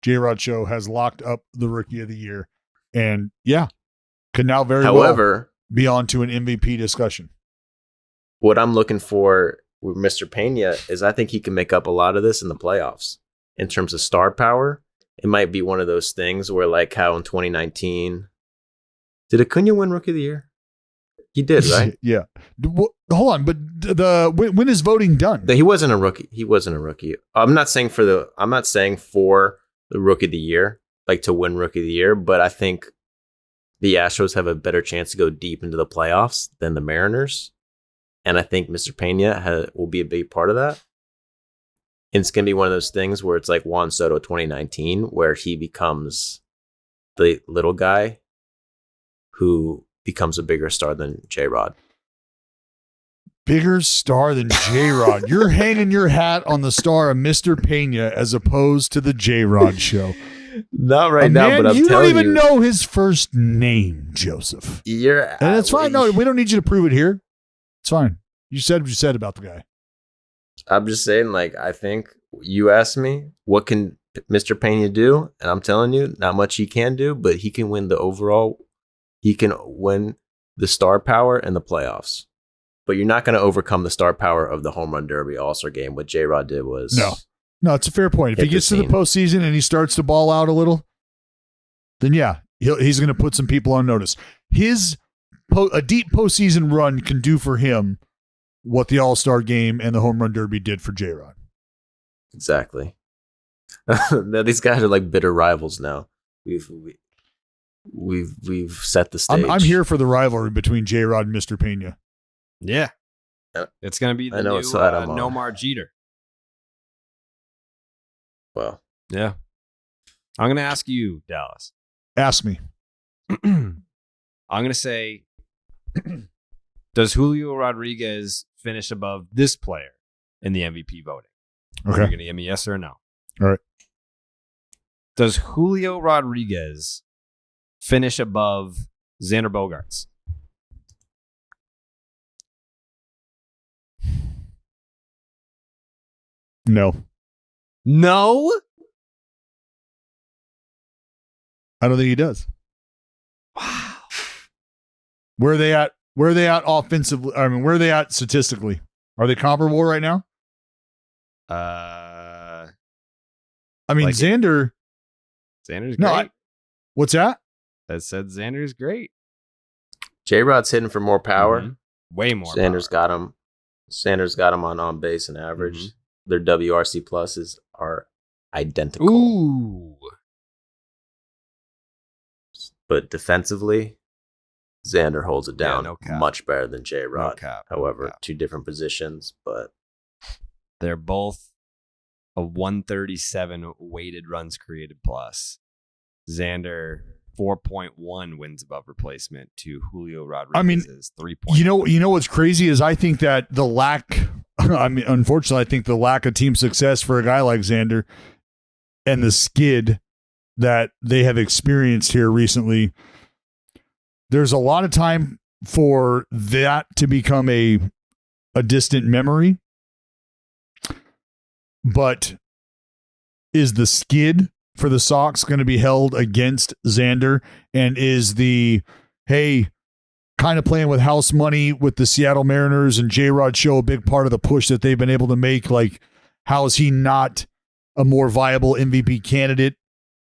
J-Rod Show has locked up the Rookie of the Year, and could now well be on to an MVP discussion. What I'm looking for with Mr. Pena is I think he can make up a lot of this in the playoffs in terms of star power. It might be one of those things where, like how in 2019, did Acuna win Rookie of the Year? He did, right? Yeah. Hold on, but when is voting done? He wasn't a rookie. I'm not saying for the Rookie of the Year, like to win Rookie of the Year, but I think the Astros have a better chance to go deep into the playoffs than the Mariners. And I think Mr. Pena will be a big part of that. And it's going to be one of those things where it's like Juan Soto 2019, where he becomes the little guy who becomes a bigger star than J-Rod. Bigger star than J-Rod. You're hanging your hat on the star of Mr. Pena as opposed to the J-Rod Show. Not right now, but I'm telling you. You don't even know his first name, Joseph. And it's fine. No, we don't need you to prove it here. It's fine. You said what you said about the guy. I'm just saying, like, I think you asked me, what can Mr. Pena do? And I'm telling you, not much he can do, but he can win the overall. He can win the star power and the playoffs. But you're not going to overcome the star power of the home run derby all-star game. What J-Rod did was... No, it's a fair point. If he gets to the postseason and he starts to ball out a little, then he's going to put some people on notice. A deep postseason run can do for him what the All-Star game and the home run derby did for J-Rod. Exactly. Now, these guys are like bitter rivals now. We've set the stage. I'm here for the rivalry between J-Rod and Mr. Pena. Yeah. It's going to be the new Nomar Jeter. Well. Yeah. I'm going to ask you, Dallas. Ask me. I'm going to say, does Julio Rodriguez finish above this player in the MVP voting? Okay. You're going to give me yes or no. All right. Does Julio Rodriguez finish above Xander Bogaerts? No. No? I don't think he does. Wow. Where are they at? Where are they at offensively? I mean, where are they at statistically? Are they comparable right now? I mean, like Xander's great. What's that? That said Xander's great. J-Rod's hitting for more power. Mm-hmm. Way more Sanders power. got him. Sanders got him on base and average. Mm-hmm. Their WRC pluses are identical. Ooh. But defensively, Xander holds it down no cap. much better than J-Rod. No cap. However, No cap. two different positions, but They're both a 137 weighted runs created plus. Xander 4.1 wins above replacement to Julio Rodriguez's 3.1. You know what's crazy is I think that the lack. I mean, unfortunately, I think the lack of team success for a guy like Xander and the skid that they have experienced here recently. There's a lot of time for that to become a distant memory. But is the skid for the Sox going to be held against Xander? And is the, hey, kind of playing with house money with the Seattle Mariners and J-Rod show a big part of the push that they've been able to make? Like, how is he not a more viable MVP candidate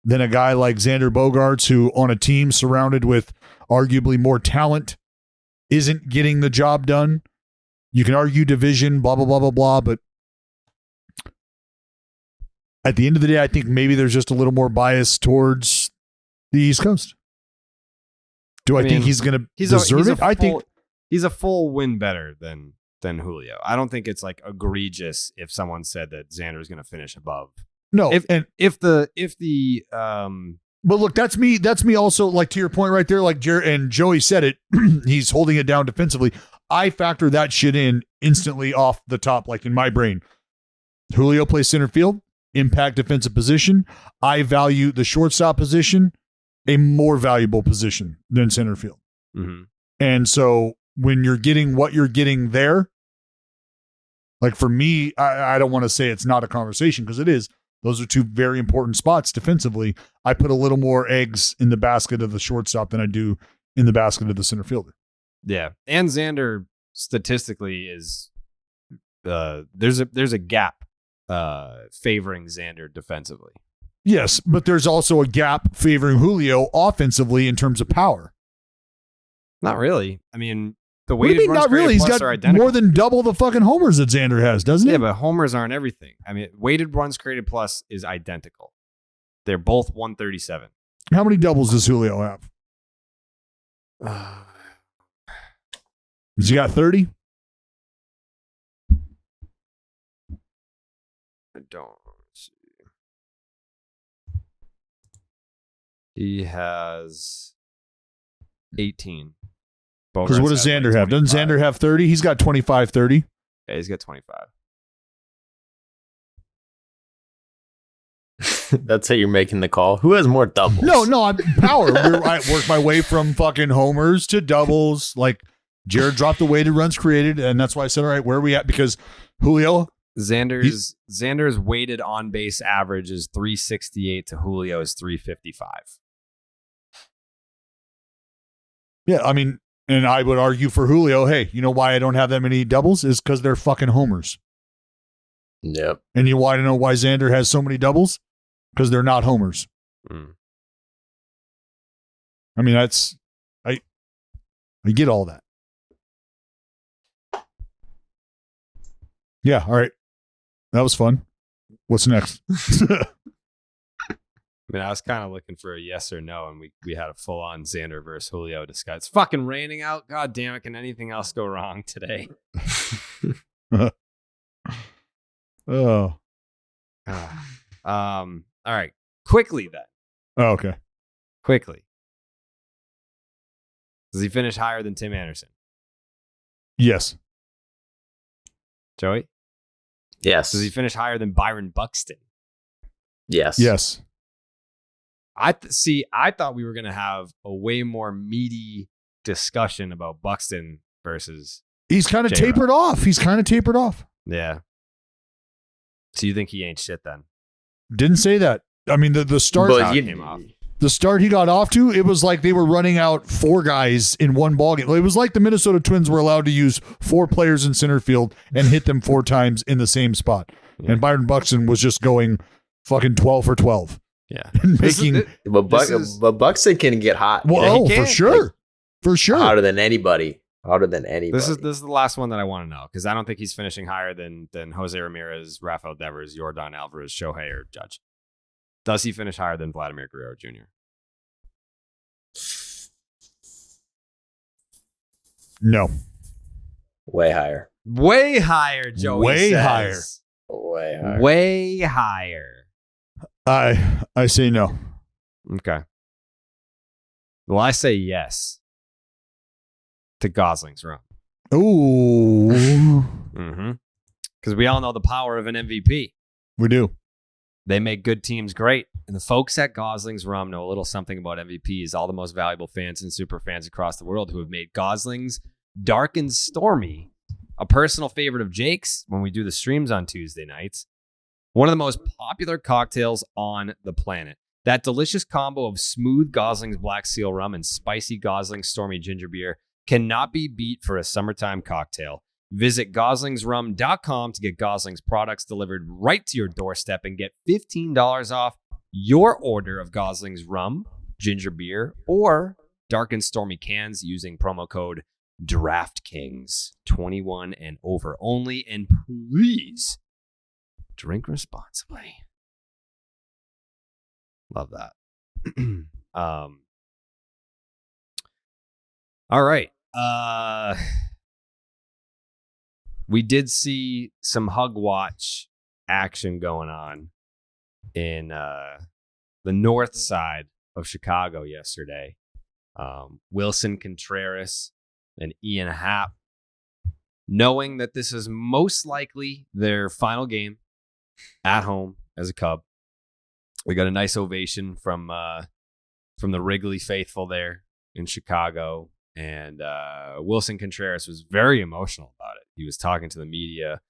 than a guy like Xander Bogaerts, who on a team surrounded with arguably more talent isn't getting the job done? You can argue division, blah, blah, blah, blah, blah, but at the end of the day, I think maybe there's just a little more bias towards the East Coast. I think he's going to deserve it? I think he's a full win better than Julio. I don't think it's like egregious if someone said that Xander is going to finish above. No, if the but look, that's me also, like, to your point right there, like and Joey said it, he's holding it down defensively. I factor that shit in instantly off the top, like in my brain. Julio plays center field, impact defensive position. I value the shortstop position, a more valuable position than center field. Mm-hmm. And so when you're getting what you're getting there, like for me, I don't want to say it's not a conversation because it is. Those are two very important spots defensively. I put a little more eggs in the basket of the shortstop than I do in the basket of the center fielder. Yeah. And Xander statistically is there's a gap favoring Xander defensively. Yes, but there's also a gap favoring Julio offensively in terms of power. Not really. I mean, the What do you weighted mean, runs not really? created He's plus got are identical. more than double the fucking homers that Xander has, doesn't he? Yeah, but homers aren't everything. I mean, weighted runs created plus is identical. They're both 137. How many doubles does Julio have? Has he got 30? I don't see. He has 18. Because what does Xander have? Doesn't Xander have 30? He's got 25, 30. Yeah, he's got 25. that's how you're making the call. Who has more doubles? No, I'm power. I work my way from fucking homers to doubles. Like, Jared dropped the weighted runs created, and that's why I said, all right, where are we at? Because Julio, Xander's weighted on base average is 368 to Julio's 355. yeah, I mean, and I would argue for Julio, hey, you know why I don't have that many doubles? Is because they're fucking homers. Yep. And you want to know why Xander has so many doubles? Because they're not homers. Mm. I mean, I get all that. Yeah, all right. That was fun. What's next? I mean, I was kind of looking for a yes or no, and we had a full-on Xander versus Julio discussion. It's fucking raining out. God damn it. Can anything else go wrong today? Oh. All right. Quickly then. Oh, okay. Quickly. Does he finish higher than Tim Anderson? Yes. Joey? Yes. Does he finish higher than Byron Buxton? Yes. Yes. I thought we were going to have a way more meaty discussion about Buxton versus. He's kind of J-Rod. tapered off. Yeah. So you think he ain't shit then? Didn't say that. I mean, the start. But came off. The start he got off to, it was like they were running out 4 guys in one ballgame. It was like the Minnesota Twins were allowed to use 4 players in center field and hit them 4 times in the same spot. Yeah. And Byron Buxton was just going fucking 12 for 12. Yeah. And making But Buxton can get hot. well, he for can. sure. For sure. Hotter than anybody. Hotter than anybody. This is the last one that I want to know because I don't think he's finishing higher than Jose Ramirez, Rafael Devers, Yordan Alvarez, Shohei, or Judge. Does he finish higher than Vladimir Guerrero Jr.? No. way higher. Way higher, Joey. Way says. higher. Way higher. Way higher. I say no. Okay. Well, I say yes to Gosling's run. Ooh. Mm-hmm. Because we all know the power of an MVP. We do. They make good teams great. And the folks at Gosling's Rum know a little something about MVPs, all the most valuable fans and super fans across the world who have made Gosling's Dark and Stormy a personal favorite of Jake's when we do the streams on Tuesday nights. One of the most popular cocktails on the planet. That delicious combo of smooth Gosling's Black Seal Rum and spicy Gosling's Stormy Ginger Beer cannot be beat for a summertime cocktail. Visit goslingsrum.com to get Gosling's products delivered right to your doorstep and get $15 off your order of Gosling's Rum, Ginger Beer, or Dark and Stormy cans using promo code DraftKings. 21 and over only, and please drink responsibly. Love that. All right. We did see some hug watch action going on in the north side of Chicago yesterday. Wilson Contreras and Ian Happ, knowing that this is most likely their final game at home as a Cub. We got a nice ovation from the Wrigley faithful there in Chicago. And Wilson Contreras was very emotional about it. He was talking to the media.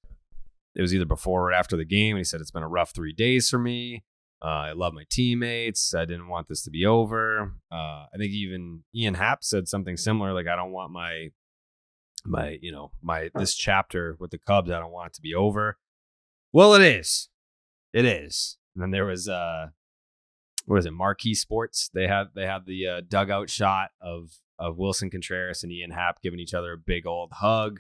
It was either before or after the game. And he said, it's been a rough 3 days for me. I love my teammates. I didn't want this to be over. I think even Ian Happ said something similar. Like, I don't want my this chapter with the Cubs, I don't want it to be over. Well, it is. It is. And then there was, what is it? Marquee Sports. They had the dugout shot of Wilson Contreras and Ian Happ giving each other a big old hug,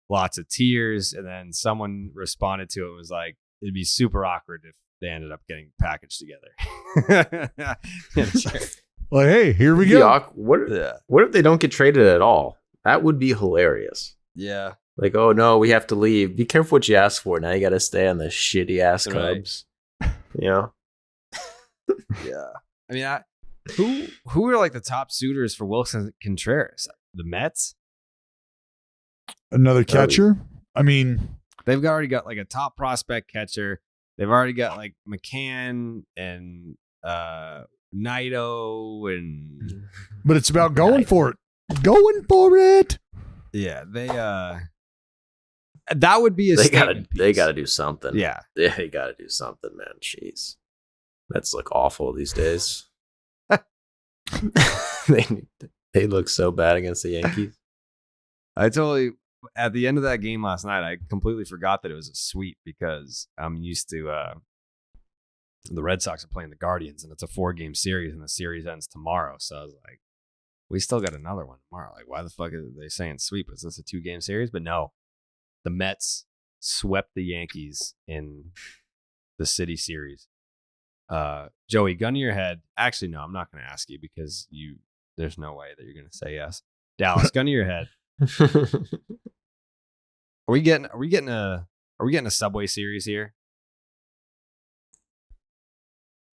lots of tears. And then someone responded to it and was like, it'd be super awkward if they ended up getting packaged together. Well, hey, here we go. What if they don't get traded at all? That would be hilarious. Yeah. Like, oh no, we have to leave. Be careful what you ask for. Now you got to stay on the shitty ass Cubs. Right. You know? Yeah. I mean, who are like the top suitors for Wilson Contreras? The Mets? Another catcher? I mean, they've already got like a top prospect catcher. They've already got like McCann and Naito and. But it's about going for it. Going for it. Yeah, that would be a. They gotta do something. Yeah, they gotta do something, man. Jeez, that's like awful these days. They look so bad against the Yankees. I totally. At the end of that game last night, I completely forgot that it was a sweep because I'm used to the Red Sox are playing the Guardians, and it's a 4-game series, and the series ends tomorrow. So I was like, we still got another one tomorrow. Like, why the fuck are they saying sweep? Is this a 2-game series? But no, the Mets swept the Yankees in the City Series. Joey, gun to your head. Actually, no, I'm not going to ask you because there's no way that you're going to say yes. Dallas, gun to your head. Are we getting a Subway Series here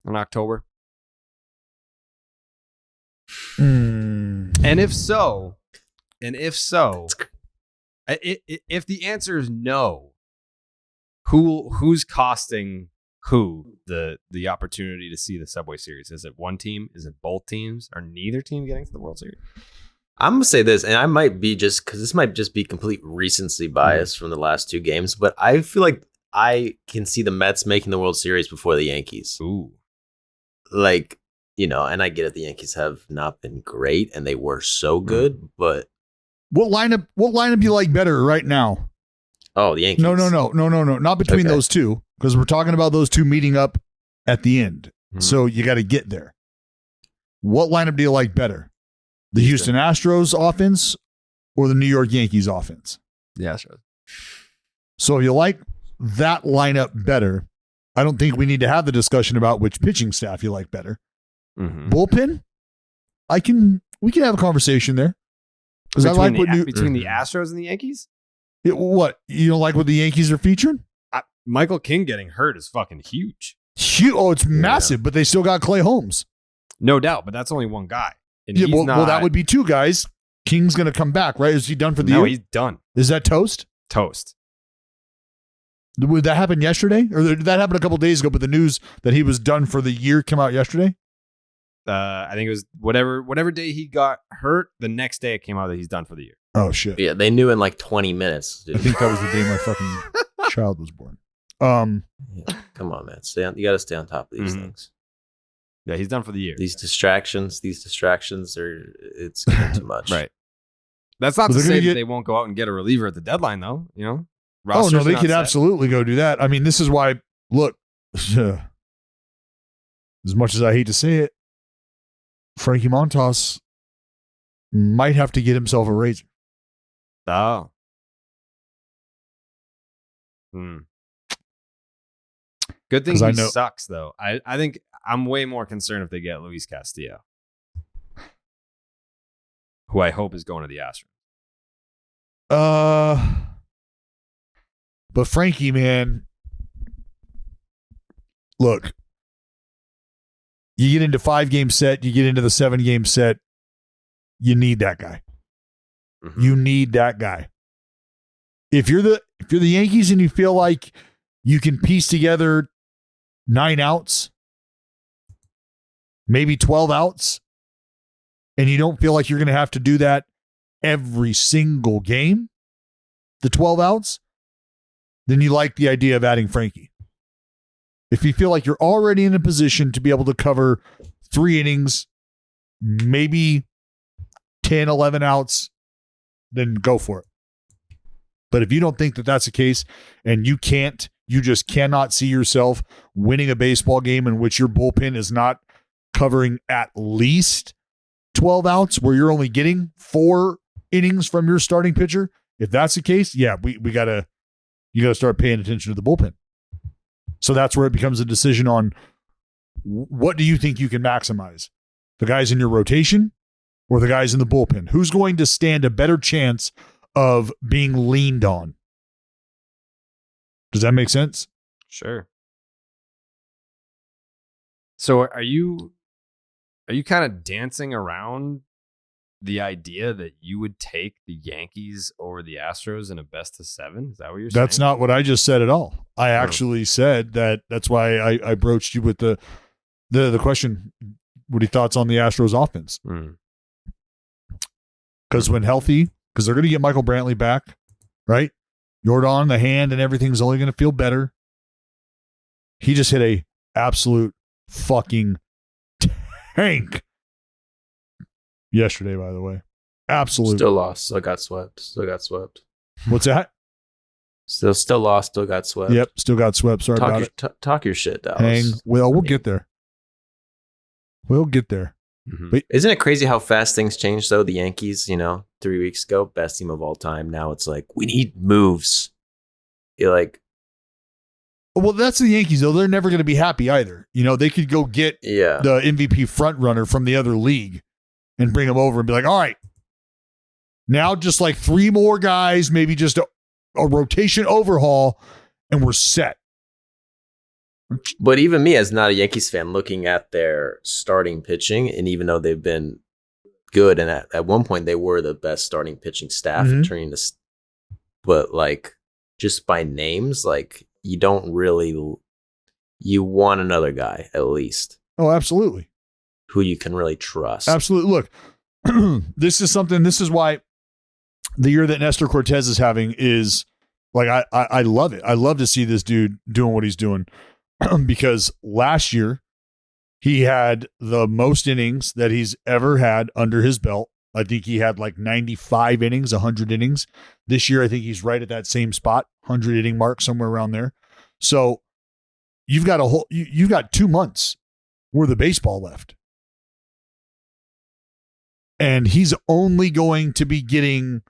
in October? And if so, if the answer is no, who's costing who the opportunity to see the Subway Series? Is it one team? Is it both teams? Are neither team getting to the World Series? I'm gonna say this, and I might be just because this might just be complete recency bias from the last 2 games, but I feel like I can see the Mets making the World Series before the Yankees. Ooh, like, and I get it. The Yankees have not been great, and they were so good, but what lineup you like better right now? Oh, the Yankees. No, not between those two, because we're talking about those two meeting up at the end. So you got to get there. What lineup do you like better? The Houston Astros offense or the New York Yankees offense? The Astros. So if you like that lineup better, I don't think we need to have the discussion about which pitching staff you like better. Bullpen, we can have a conversation there. Because I like between the Astros and the Yankees. What, you don't like what the Yankees are featuring? Michael King getting hurt is fucking huge. Huge. Oh, it's massive, but they still got Clay Holmes. No doubt, but that's only one guy. And well, that would be 2 guys. King's going to come back, right? Is he done for the year? No, he's done. Is that toast? Toast. Would that happen yesterday? Or did that happen a couple days ago, but the news that he was done for the year came out yesterday? I think it was whatever day he got hurt, the next day it came out that he's done for the year. Oh, shit. Yeah, they knew in like 20 minutes. I think that was the day my fucking child was born. Yeah, come on, man. You got to stay on top of these things. Yeah, he's done for the year. These distractions it's getting too much. Right. That's not to say that they won't go out and get a reliever at the deadline, though. Oh, no, they could absolutely go do that. I mean, this is why, look, as much as I hate to say it, Frankie Montas might have to get himself a razor. Oh. Good thing he sucks, though. I think I'm way more concerned if they get Luis Castillo, who I hope is going to the Astros. But Frankie, man, look, you get into 5-game set, you get into the 7-game set, you need that guy. You need that guy. If you're the Yankees and you feel like you can piece together 9 outs, maybe 12 outs, and you don't feel like you're going to have to do that every single game, the 12 outs, then you like the idea of adding Frankie. If you feel like you're already in a position to be able to cover 3 innings, maybe 10, 11 outs, then go for it. But if you don't think that that's the case and you just cannot see yourself winning a baseball game in which your bullpen is not covering at least 12 outs where you're only getting 4 innings from your starting pitcher, if that's the case, yeah, you got to start paying attention to the bullpen. So that's where it becomes a decision on what do you think you can maximize? The guys in your rotation or the guys in the bullpen? Who's going to stand a better chance of being leaned on? Does that make sense? Sure. So are you kind of dancing around the idea that you would take the Yankees over the Astros in a best of 7? Is that what you're saying? That's not what I just said at all. I actually said that's why I broached you with the question, what are your thoughts on the Astros offense? Because when healthy, because they're going to get Michael Brantley back, right? Jordan, the hand and everything's only going to feel better. He just hit a absolute fucking tank yesterday, by the way. Absolutely. Still lost. Still got swept. What's that? Still lost. Still got swept. Yep. Still got swept. Sorry about it. Talk your shit, Dallas. We'll get there. We'll get there. But isn't it crazy how fast things change, though? The Yankees, 3 weeks ago, best team of all time. Now it's like, we need moves. You're like, well, that's the Yankees, though. They're never going to be happy either. They could go get the MVP front runner from the other league and bring him over and be like, all right, now just like 3 more guys, maybe just a rotation overhaul, and we're set. But even me, as not a Yankees fan, looking at their starting pitching, and even though they've been good, and at one point they were the best starting pitching staff Mhm. and turning this. But like just by names, like you don't really. You want another guy at least. Oh, absolutely. Who you can really trust. Absolutely. Look, this is why the year that Nestor Cortez is having is like, I love it. I love to see this dude doing what he's doing because last year he had the most innings that he's ever had under his belt. I think he had like 95 innings, 100 innings. This year, I think he's right at that same spot, 100 inning mark, somewhere around there. So you've got 2 months worth of baseball left. And he's only going to be getting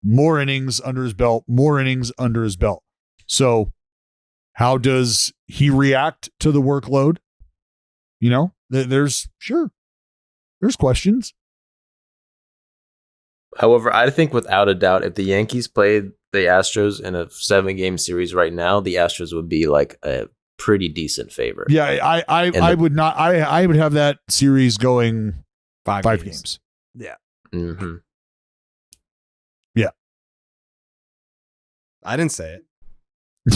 more innings under his belt, more innings under his belt. So how does he react to the workload? You know, there's questions. However, I think without a doubt, if the Yankees played the Astros in a 7-game series right now, the Astros would be like a pretty decent favorite. Yeah, I would not. I would have that series going 5 games. Yeah. Mm-hmm. Yeah. I didn't say it.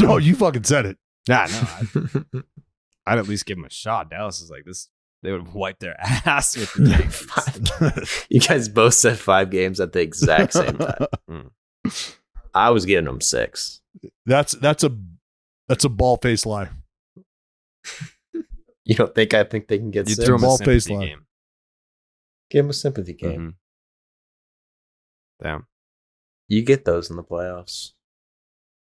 No, you fucking said it. Nah, no. I'd at least give them a shot. Dallas is like this. They would wipe their ass with the Yankees. You guys both said 5 games at the exact same time. I was getting them 6. That's a ball-faced lie. You don't think I think they can get You 6? threw them a Ball-faced sympathy line. game. Give them a sympathy game. Mhm. Damn. You get those in the playoffs.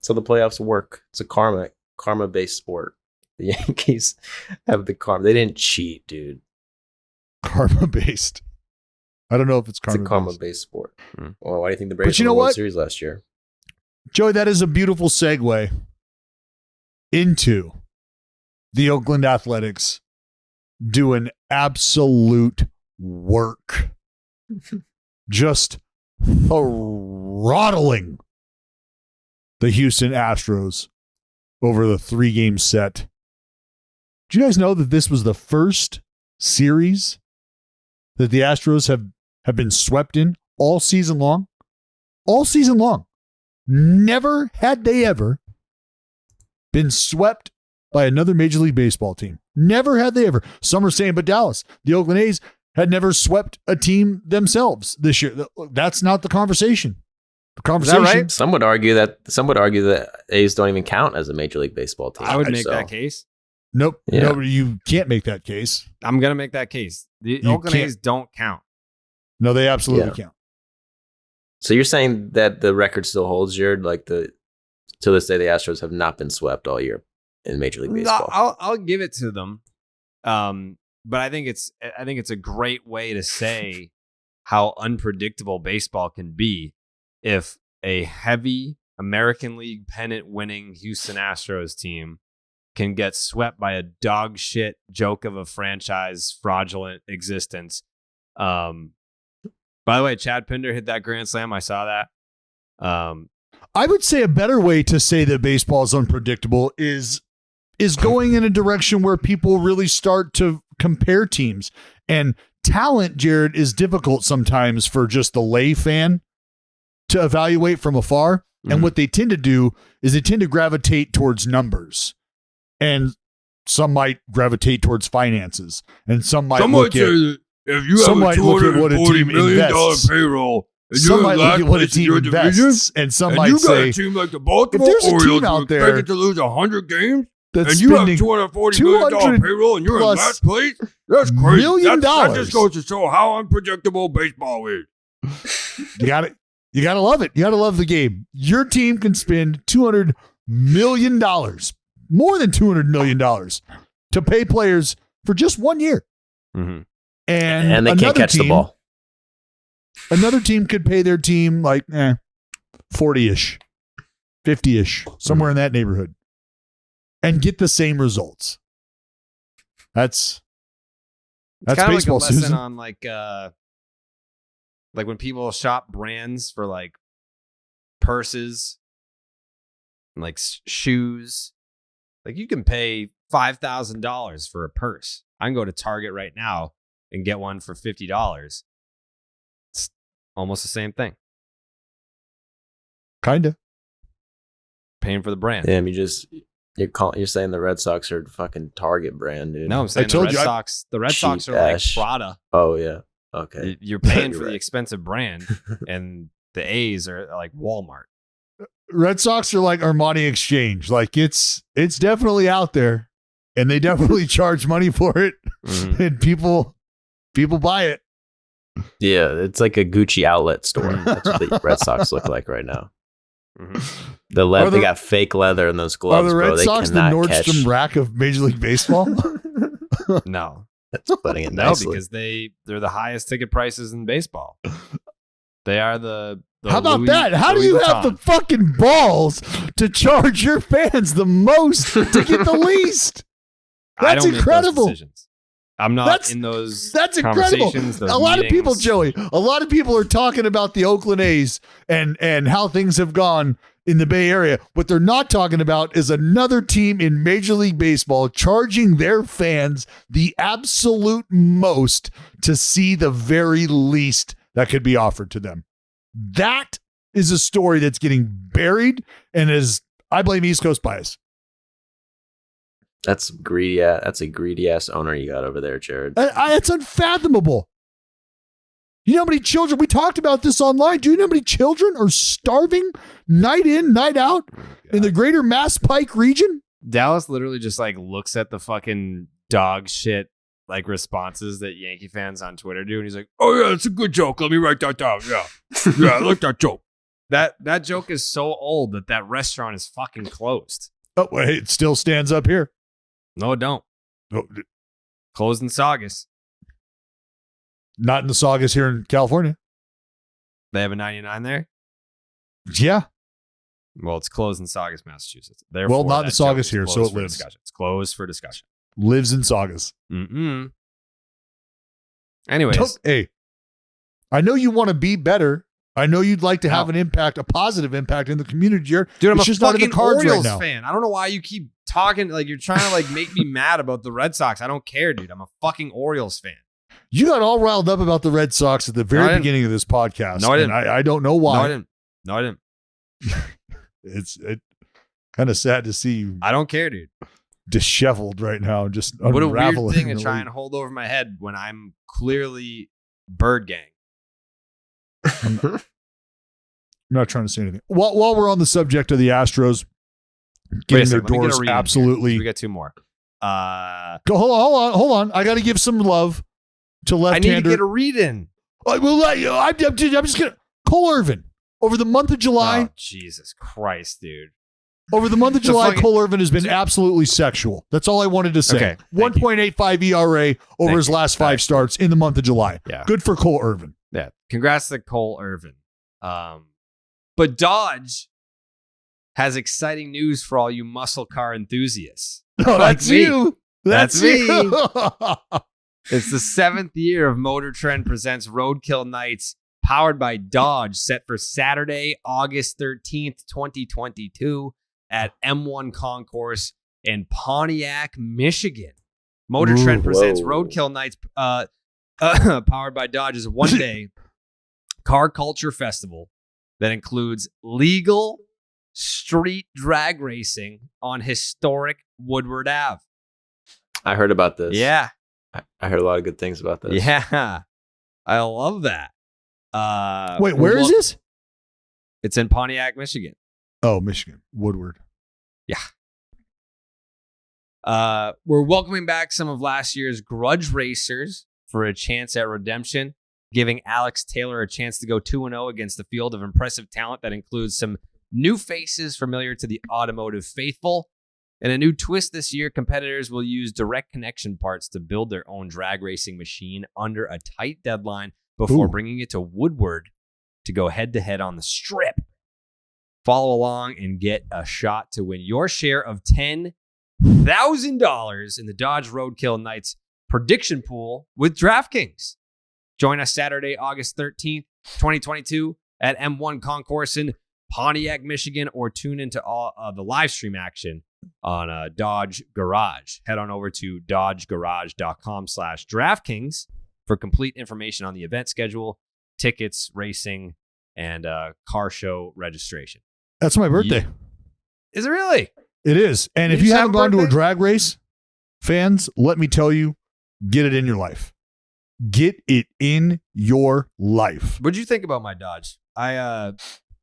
So the playoffs work. It's a karma-based sport. The Yankees have the karma. They didn't cheat, dude. Karma-based. I don't know if it's It's a karma-based. karma-based sport. Mm. Well, why do you think the Braves But you won know the World what? Series last year? Joey, that is a beautiful segue into the Oakland Athletics doing absolute work. Just throttling the Houston Astros over the 3-game set. Do you guys know that this was the first series that the Astros have been swept in all season long? All season long. Never had they ever been swept by another Major League Baseball team. Never had they ever. Some are saying, but Dallas, the Oakland A's had never swept a team themselves this year. That's not the conversation. The conversation. Is that right? Some would argue that A's don't even count as a Major League Baseball team. I would make that case. Nope. Yeah. No, you can't make that case. I'm gonna make that case. The You Oakland can't. A's don't count. No, they absolutely can't. So you're saying that the record still holds, Jared? Like to this day, the Astros have not been swept all year in Major League Baseball. No, I'll give it to them. But I think it's a great way to say how unpredictable baseball can be if a heavy American League pennant winning Houston Astros team can get swept by a dog shit joke of a franchise fraudulent existence. By the way, Chad Pinder hit that grand slam. I saw that. I would say a better way to say that baseball is unpredictable is going in a direction where people really start to compare teams. And talent, Jared, is difficult sometimes for just the lay fan to evaluate from afar. Mm-hmm. And what they tend to do is they tend to gravitate towards numbers. And some might gravitate towards finances. And some might look at if you some have a might look at what a $240 team million invests. payroll, and Some you're might look last at what a place in team your division, invests. And some and might you got say, a team like the Baltimore there's a team Orioles out who's there expected to lose 100 games, that's and you have spending $240 million 200 payroll, and you're in plus last place, that's crazy. million That just dollars. goes to show how unpredictable baseball is. You gotta love it. You gotta love the game. Your team can spend $200 million, more than $200 million, to pay players for just 1 year. Mm-hmm. And they can't catch the ball. Another team could pay their team like 40-ish, 50-ish, somewhere in that neighborhood, and get the same results. That's It's kind baseball, of like a lesson Susan. on like when people shop brands for like purses, and like shoes. Like you can pay $5,000 for a purse. I can go to Target right now and get one for $50. Almost the same thing. Kinda. Paying for the brand. Damn, you're saying the Red Sox are fucking Target brand, dude. No, I'm saying told the Red Sox are like Cheap-ass. Prada. Oh yeah. Okay. You're paying You're for the right. expensive brand, and the A's are like Walmart. Red Sox are like Armani Exchange. Like it's definitely out there, and they definitely charge money for it, and people buy it. Yeah, it's like a Gucci outlet store. That's what the Red Sox look like right now. They got fake leather in those gloves. Are the Red bro. They Sox the cannot Nordstrom catch. rack of Major League Baseball? No, That's putting it no, nicely. because they're the highest ticket prices in baseball. They are the How about Louis- that? How do Louis you have the Vuitton. fucking balls to charge your fans the most to get the least? I That's don't make those incredible. decisions. I'm not in those. That's incredible. conversations, those A lot of people, meetings. Joey, a lot of people are talking about the Oakland A's and how things have gone in the Bay Area. What they're not talking about is another team in Major League Baseball charging their fans the absolute most to see the very least that could be offered to them. That is a story that's getting buried and I blame East Coast bias. That's greedy. That's a greedy ass owner you got over there, Jared. It's unfathomable. You know how many children, we talked about this online. Do you know how many children are starving night in, night out in the greater Mass Pike region? Dallas literally just like looks at the fucking dog shit like responses that Yankee fans on Twitter do, and he's like, Oh yeah, it's a good joke. Let me write that down. Yeah, yeah, I like that joke. that joke is so old that restaurant is fucking closed. Oh, wait, it still stands up here. No, it don't. Oh, Closed in Saugus. not in the Saugus here in California. They have a 99 there. Yeah. Well, it's closed in Saugus, Massachusetts. Therefore, Well, not in that Saugus joke is here, so closed it for lives. discussion. It's closed for discussion. Lives in Saugus. Anyways, Hey, I know you want to be better. I know you'd like to have an impact, a positive impact in the community here. dude, I'm It's a just not in the fucking cards right Orioles now. fan. I don't know why you keep talking like you're trying to like make me mad about the Red Sox. I don't care, dude. I'm a fucking Orioles fan. You got all riled up about the Red Sox at the No, I very didn't. beginning of this podcast. No, I didn't. And I don't know why. No, I didn't. It's kind of sad to see you I don't care, dude. disheveled right now, just What a weird unraveling. thing to try and hold over my head when I'm clearly Bird Gang. I'm not trying to say anything. While we're on the subject of the Astros Wait a getting their second, let me get a doors reading here. absolutely. We got two more. Hold on. I got to give some love to I need to left-hander. get a read in. I will let you. I'm just gonna Cole Irvin over the month of July. Oh, Jesus Christ, dude. Over the month of The July, fucking- Cole Irvin has been absolutely sexual. That's all I wanted to say. Okay, thank you. 1.85 ERA over Thank his you. last 5 starts in the month of July. Yeah. Good for Cole Irvin. Yeah. Congrats to Cole Irvin. But Dodge has exciting news for all you muscle car enthusiasts. No, Like that's me. you. That's me. you. It's the 7th year of Motor Trend presents Roadkill Nights, powered by Dodge, set for Saturday, August 13th, 2022 at M1 Concourse in Pontiac, Michigan. Motor Ooh, Trend presents whoa. Roadkill Nights, powered by Dodge, is a one-day car culture festival that includes legal street drag racing on historic Woodward Ave. I heard about this. Yeah. I heard a lot of good things about this. Yeah. I love that. Wait, where is this? It's in Pontiac, Michigan. Oh, Michigan. Woodward. We're welcoming back some of last year's grudge racers for a chance at redemption, giving Alex Taylor a chance to go 2-0 against the field of impressive talent that includes some new faces familiar to the automotive faithful. In a new twist this year, competitors will use direct connection parts to build their own drag racing machine under a tight deadline before Ooh. bringing it to Woodward to go head-to-head on the strip. Follow along and get a shot to win your share of $10,000 in the Dodge Roadkill Nights prediction pool with DraftKings. Join us Saturday, August 13th, 2022 at M1 Concourse in Pontiac, Michigan, or tune into all the live stream action on Dodge Garage. Head on over to dodgegarage.com/DraftKings for complete information on the event schedule, tickets, racing, and car show registration. That's my birthday. Is it really? It is. And if you haven't gone to a drag race, fans, let me tell you, get it in your life. Get it in your life. What'd you think about my Dodge? I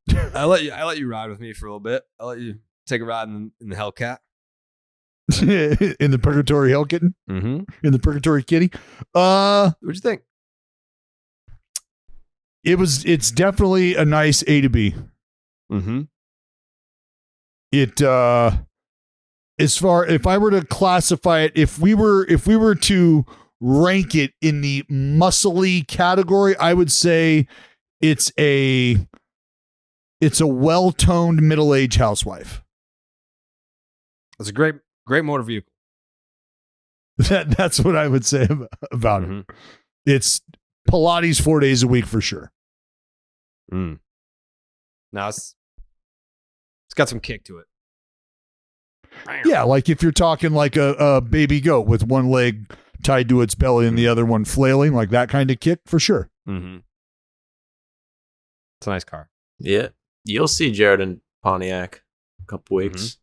let you ride with me for a little bit. I let you take a ride in the Hellcat. In the Purgatory Hell Kitten? Mm-hmm. In the Purgatory Kitty? What'd you think? It's definitely a nice A to B. Mm-hmm. If I were to classify it, if we were to rank it in the muscly category, I would say it's a well-toned middle-aged housewife. It's a great motor vehicle. That's what I would say about it. It's Pilates 4 days a week for sure. Now it's got some kick to it. Yeah, like if you're talking like a baby goat with one leg tied to its belly and the other one flailing, like that kind of kick, for sure. Mm-hmm. It's a nice car. Yeah. You'll see Jared in Pontiac in a couple weeks.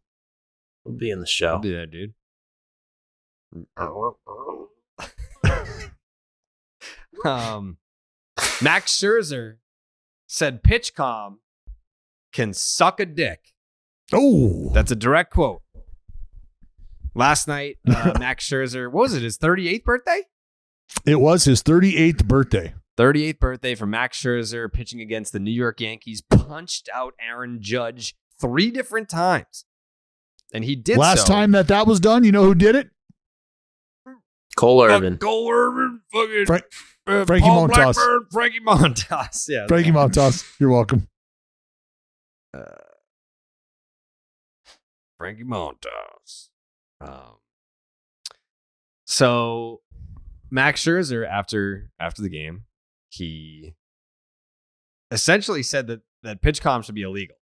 We'll be in the show. I'll be there, dude. Max Scherzer said PitchCom can suck a dick. Oh, that's a direct quote. Last night, Max Scherzer, what was it, his 38th birthday? It was his 38th birthday. 38th birthday for Max Scherzer, pitching against the New York Yankees, punched out Aaron Judge 3 different times. And he did Last time that was done, you know who did it? Cole Irvin. Cole Irvin. Fucking Frankie Paul Montas. Blackburn, Frankie Montas. Yeah. Frankie Montas. You're welcome. Frankie Montas. So Max Scherzer, after the game, he essentially said that PitchCom should be illegal.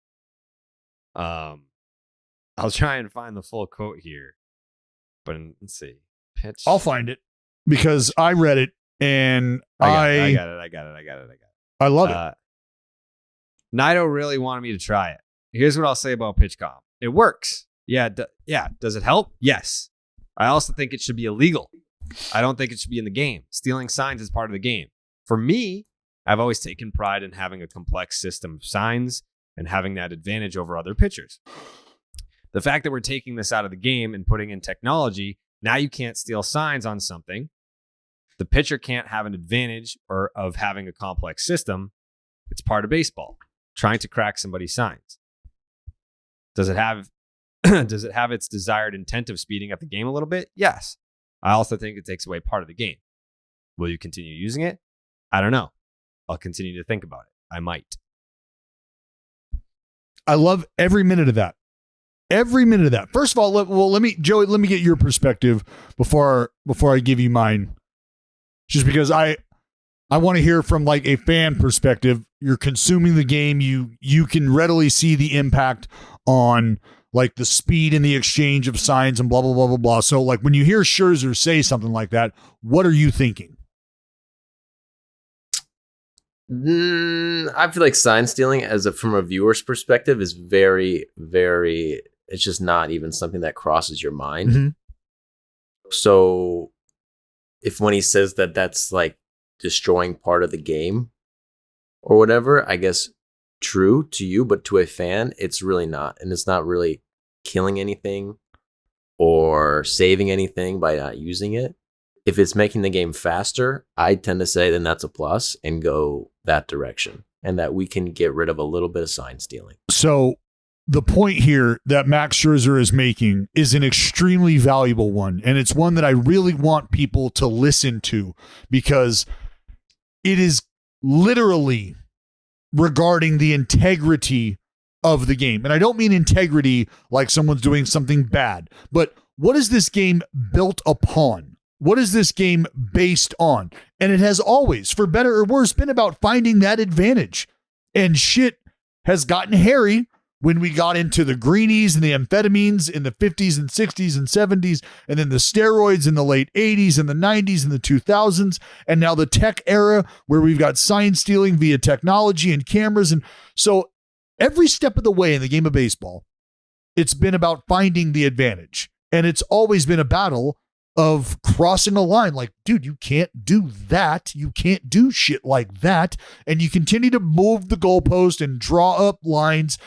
I'll try and find the full quote here, but let's see. I'll find it because I read it and I got it. I love it. Naito really wanted me to try it. Here's what I'll say about PitchCom. It works. Yeah. Does it help? Yes. I also think it should be illegal. I don't think it should be in the game. Stealing signs is part of the game. For me, I've always taken pride in having a complex system of signs and having that advantage over other pitchers. The fact that we're taking this out of the game and putting in technology, now you can't steal signs on something. The pitcher can't have an advantage of having a complex system. It's part of baseball. Trying to crack somebody's signs. Does it have its desired intent of speeding up the game a little bit? Yes. I also think it takes away part of the game. Will you continue using it? I don't know. I'll continue to think about it. I might. I love every minute of that. Every minute of that. First of all, let me get your perspective before I give you mine. Just because I want to hear from like a fan perspective. You're consuming the game. You can readily see the impact on like the speed and the exchange of signs and blah, blah, blah, blah, blah. So like when you hear Scherzer say something like that, what are you thinking? I feel like sign stealing from a viewer's perspective is very, very, it's just not even something that crosses your mind. Mm-hmm. So when he says that that's like destroying part of the game or whatever, I guess true to you, but to a fan, it's really not. And it's not really killing anything or saving anything by not using it. If it's making the game faster, I tend to say then that's a plus and go that direction, and that we can get rid of a little bit of sign stealing. So the point here that Max Scherzer is making is an extremely valuable one, and it's one that I really want people to listen to because it is literally regarding the integrity of the game. And I don't mean integrity like someone's doing something bad, but what is this game built upon? What is this game based on? And it has always, for better or worse, been about finding that advantage. And shit has gotten hairy when we got into the greenies and the amphetamines in the 50s and 60s and 70s, and then the steroids in the late 80s and the 90s and the 2000s, and now the tech era where we've got sign stealing via technology and cameras. And so every step of the way in the game of baseball, it's been about finding the advantage. And it's always been a battle of crossing a line. Like, dude, you can't do that. You can't do shit like that. And you continue to move the goalpost and draw up lines,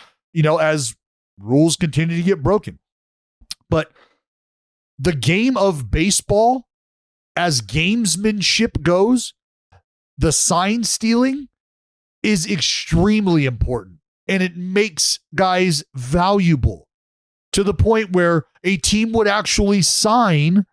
as rules continue to get broken. But the game of baseball, as gamesmanship goes, the sign stealing is extremely important. And it makes guys valuable to the point where a team would actually sign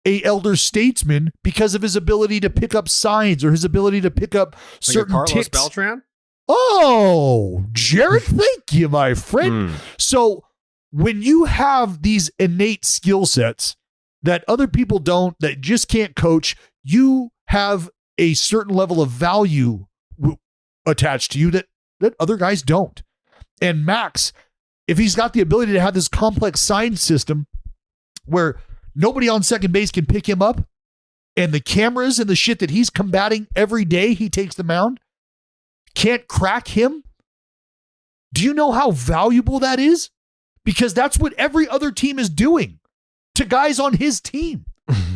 a elder statesman because of his ability to pick up signs or his ability to pick up certain Carlos ticks. Beltran? Oh, Jared, thank you, my friend. So when you have these innate skill sets that other people don't, that just can't coach, you have a certain level of value attached to you that other guys don't. And Max, if he's got the ability to have this complex sign system where nobody on second base can pick him up, and the cameras and the shit that he's combating every day he takes the mound can't crack him, do you know how valuable that is? Because that's what every other team is doing to guys on his team,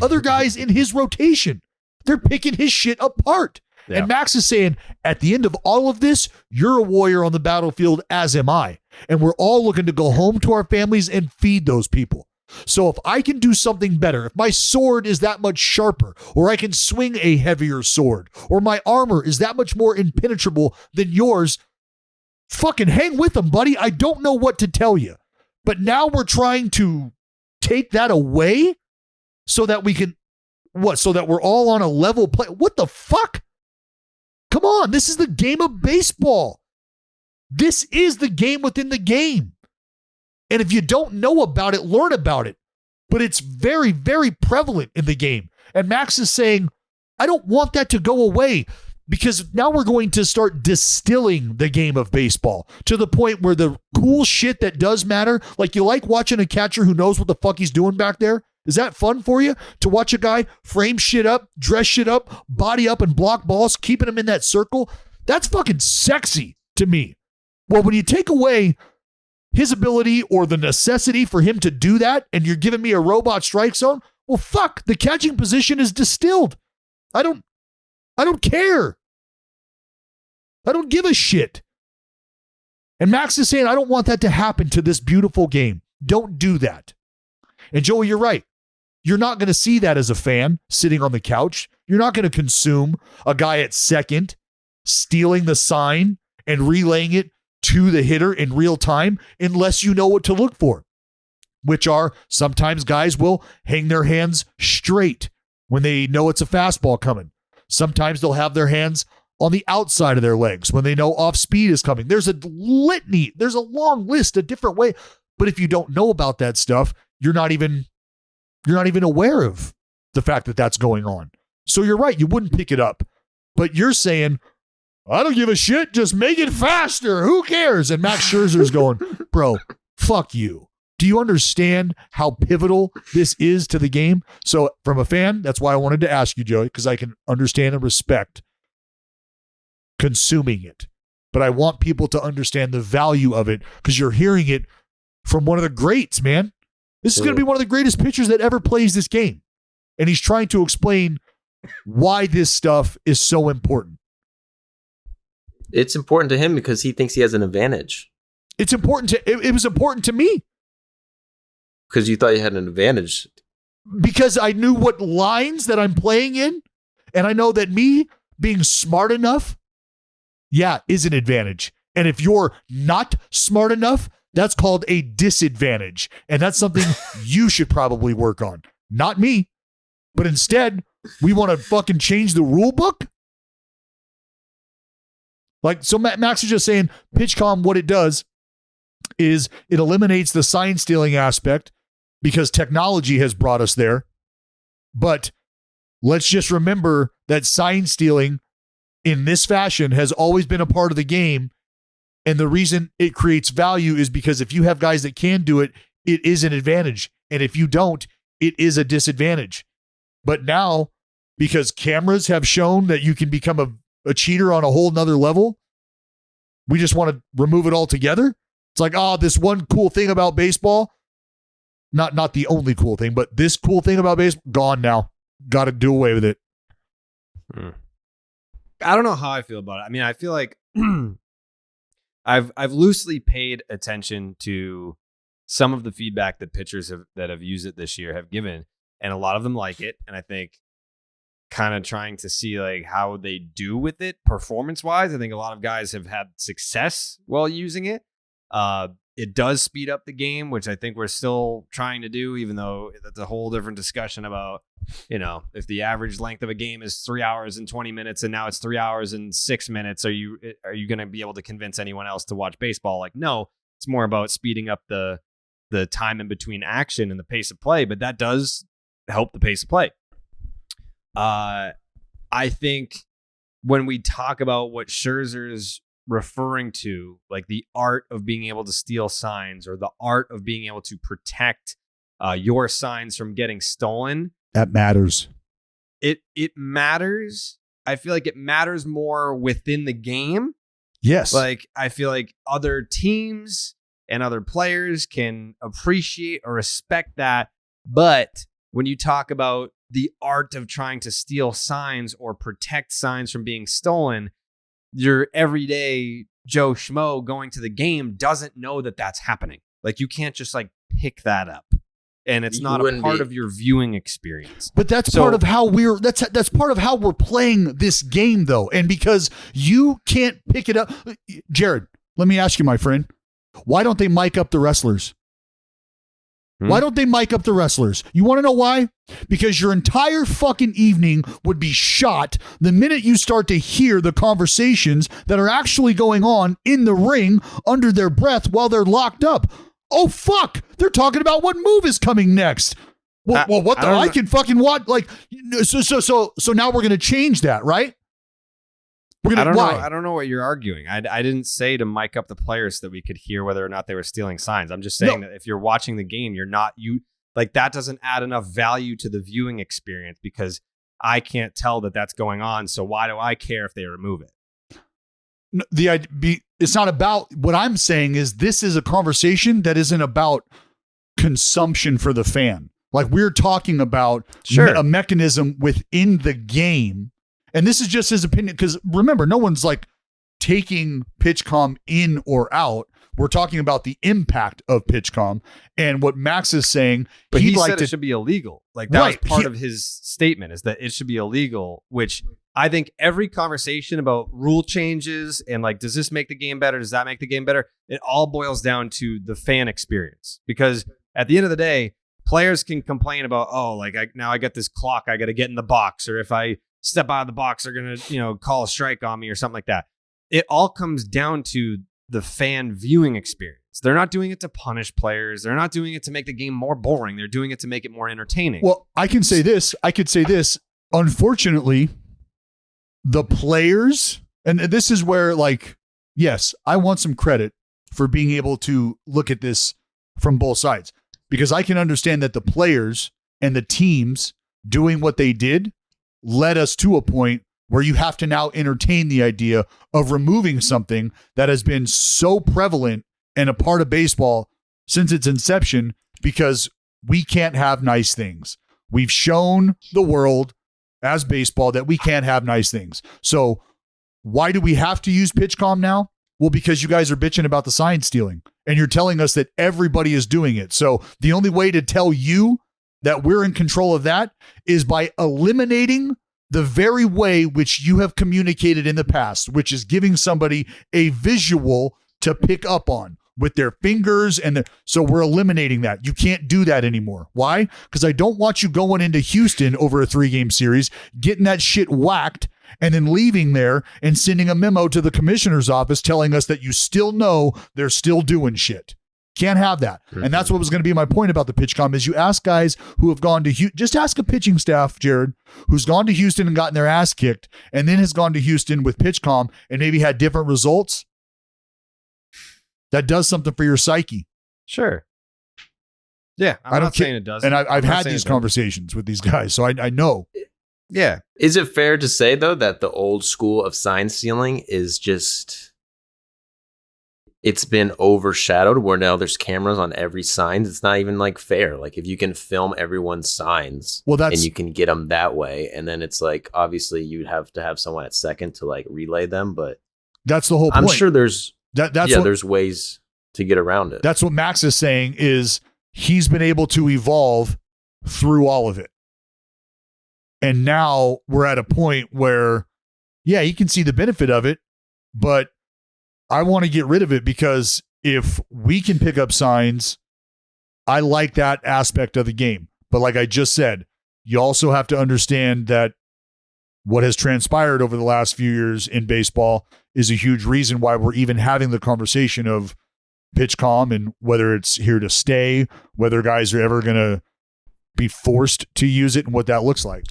other guys in his rotation. They're picking his shit apart. Yeah. And Max is saying, at the end of all of this, you're a warrior on the battlefield, as am I. And we're all looking to go home to our families and feed those people. So if I can do something better, if my sword is that much sharper, or I can swing a heavier sword, or my armor is that much more impenetrable than yours, fucking hang with them, buddy. I don't know what to tell you. But now we're trying to take that away so that we can, so that we're all on a level play. What the fuck? Come on, this is the game of baseball. This is the game within the game. And if you don't know about it, learn about it. But it's very, very prevalent in the game. And Max is saying, I don't want that to go away, because now we're going to start distilling the game of baseball to the point where the cool shit that does matter, like you like watching a catcher who knows what the fuck he's doing back there. Is that fun for you to watch a guy frame shit up, dress shit up, body up and block balls, keeping them in that circle? That's fucking sexy to me. Well, when you take away his ability or the necessity for him to do that, and you're giving me a robot strike zone, well, fuck, the catching position is distilled. I don't care. I don't give a shit. And Max is saying, I don't want that to happen to this beautiful game. Don't do that. And Joey, you're right. You're not going to see that as a fan sitting on the couch. You're not going to consume a guy at second stealing the sign and relaying it to the hitter in real time unless you know what to look for, which are sometimes guys will hang their hands straight when they know it's a fastball coming. Sometimes they'll have their hands on the outside of their legs when they know off speed is coming. There's a litany. There's a long list of different ways. But if you don't know about that stuff, you're not even aware of the fact that that's going on. So you're right. You wouldn't pick it up. But you're saying, I don't give a shit. Just make it faster. Who cares? And Max Scherzer's going, bro, fuck you. Do you understand how pivotal this is to the game? So from a fan, that's why I wanted to ask you, Joey, because I can understand and respect consuming it. But I want people to understand the value of it because you're hearing it from one of the greats, man. This is going to be one of the greatest pitchers that ever plays this game. And he's trying to explain why this stuff is so important. It's important to him because he thinks he has an advantage. It's important it was important to me. Because you thought you had an advantage. Because I knew what lines that I'm playing in. And I know that me being smart enough, is an advantage. And if you're not smart enough, that's called a disadvantage. And that's something you should probably work on. Not me. But instead, we want to fucking change the rule book? Like, so Max is just saying, PitchCom, what it does is it eliminates the sign stealing aspect because technology has brought us there. But let's just remember that sign stealing in this fashion has always been a part of the game. And the reason it creates value is because if you have guys that can do it, it is an advantage. And if you don't, it is a disadvantage. But now, because cameras have shown that you can become a cheater on a whole nother level, we just want to remove it all together. It's like, this one cool thing about baseball, not the only cool thing, but this cool thing about baseball, gone now. Got to do away with it. I don't know how I feel about it. I mean, I feel like I've loosely paid attention to some of the feedback that pitchers that have used it this year have given, and a lot of them like it. And I think kind of trying to see like how they do with it performance wise. I think a lot of guys have had success while using it. It does speed up the game, which I think we're still trying to do, even though that's a whole different discussion about, if the average length of a game is 3 hours and 20 minutes and now it's 3 hours and 6 minutes, are you going to be able to convince anyone else to watch baseball? Like, no, it's more about speeding up the time in between action and the pace of play, but that does help the pace of play. I think when we talk about what Scherzer's referring to, like the art of being able to steal signs or the art of being able to protect your signs from getting stolen, that matters. It matters. I feel like it matters more within the game. Yes. Like, I feel like other teams and other players can appreciate or respect that. But when you talk about the art of trying to steal signs or protect signs from being stolen, your everyday Joe Schmo going to the game doesn't know that that's happening. Like, you can't just like pick that up, and it's not a part of your viewing experience. But that's part of how that's part of how we're playing this game, though. And because you can't pick it up, Jared, let me ask you, my friend, why don't they mic up the wrestlers? Why don't they mic up the wrestlers? You want to know why? Because your entire fucking evening would be shot the minute you start to hear the conversations that are actually going on in the ring under their breath while they're locked up. Oh, fuck. They're talking about what move is coming next. Well, what the? I can fucking watch. Like, so now we're going to change that, right? I don't know what you're arguing. I didn't say to mic up the players so that we could hear whether or not they were stealing signs. I'm just saying that if you're watching the game, that doesn't add enough value to the viewing experience because I can't tell that that's going on. So why do I care if they remove it? It's not about what I'm saying is this is a conversation that isn't about consumption for the fan. Like, we're talking about a mechanism within the game. And this is just his opinion, because remember, no one's like taking PitchCom in or out. We're talking about the impact of PitchCom and what Max is saying. But he said it should be illegal. Like, that was part of his statement, is that it should be illegal, which I think every conversation about rule changes and like, does this make the game better? Does that make the game better? It all boils down to the fan experience, because at the end of the day, players can complain about, now I got this clock, I got to get in the box, or if I step out of the box, they're going to, call a strike on me or something like that. It all comes down to the fan viewing experience. They're not doing it to punish players. They're not doing it to make the game more boring. They're doing it to make it more entertaining. Well, I could say this. Unfortunately, the players, and this is where, like, yes, I want some credit for being able to look at this from both sides, because I can understand that the players and the teams doing what they did led us to a point where you have to now entertain the idea of removing something that has been so prevalent and a part of baseball since its inception, because we can't have nice things. We've shown the world as baseball that we can't have nice things. So why do we have to use PitchCom now? Well, because you guys are bitching about the sign stealing and you're telling us that everybody is doing it. So the only way to tell you that we're in control of that is by eliminating the very way which you have communicated in the past, which is giving somebody a visual to pick up on with their fingers. So we're eliminating that. You can't do that anymore. Why? Because I don't want you going into Houston over a 3-game series, getting that shit whacked, and then leaving there and sending a memo to the commissioner's office telling us that you still know they're still doing shit. Can't have that. Mm-hmm. And that's what was going to be my point about the PitchCom is you ask guys who have gone to Houston, just ask a pitching staff, Jared, who's gone to Houston and gotten their ass kicked and then has gone to Houston with PitchCom and maybe had different results. That does something for your psyche. Sure. Yeah, I'm not saying it doesn't. And I've had these conversations with these guys, so I know. Yeah. Is it fair to say, though, that the old school of sign stealing is just, it's been overshadowed where now there's cameras on every sign? It's not even like fair. Like if you can film everyone's signs and you can get them that way. And then it's like, obviously you'd have to have someone at second to like relay them. But that's the whole point. I'm sure there's, there's ways to get around it. That's what Max is saying is he's been able to evolve through all of it. And now we're at a point where, yeah, he can see the benefit of it, but I want to get rid of it because if we can pick up signs, I like that aspect of the game. But like I just said, you also have to understand that what has transpired over the last few years in baseball is a huge reason why we're even having the conversation of PitchCom and whether it's here to stay, whether guys are ever going to be forced to use it and what that looks like.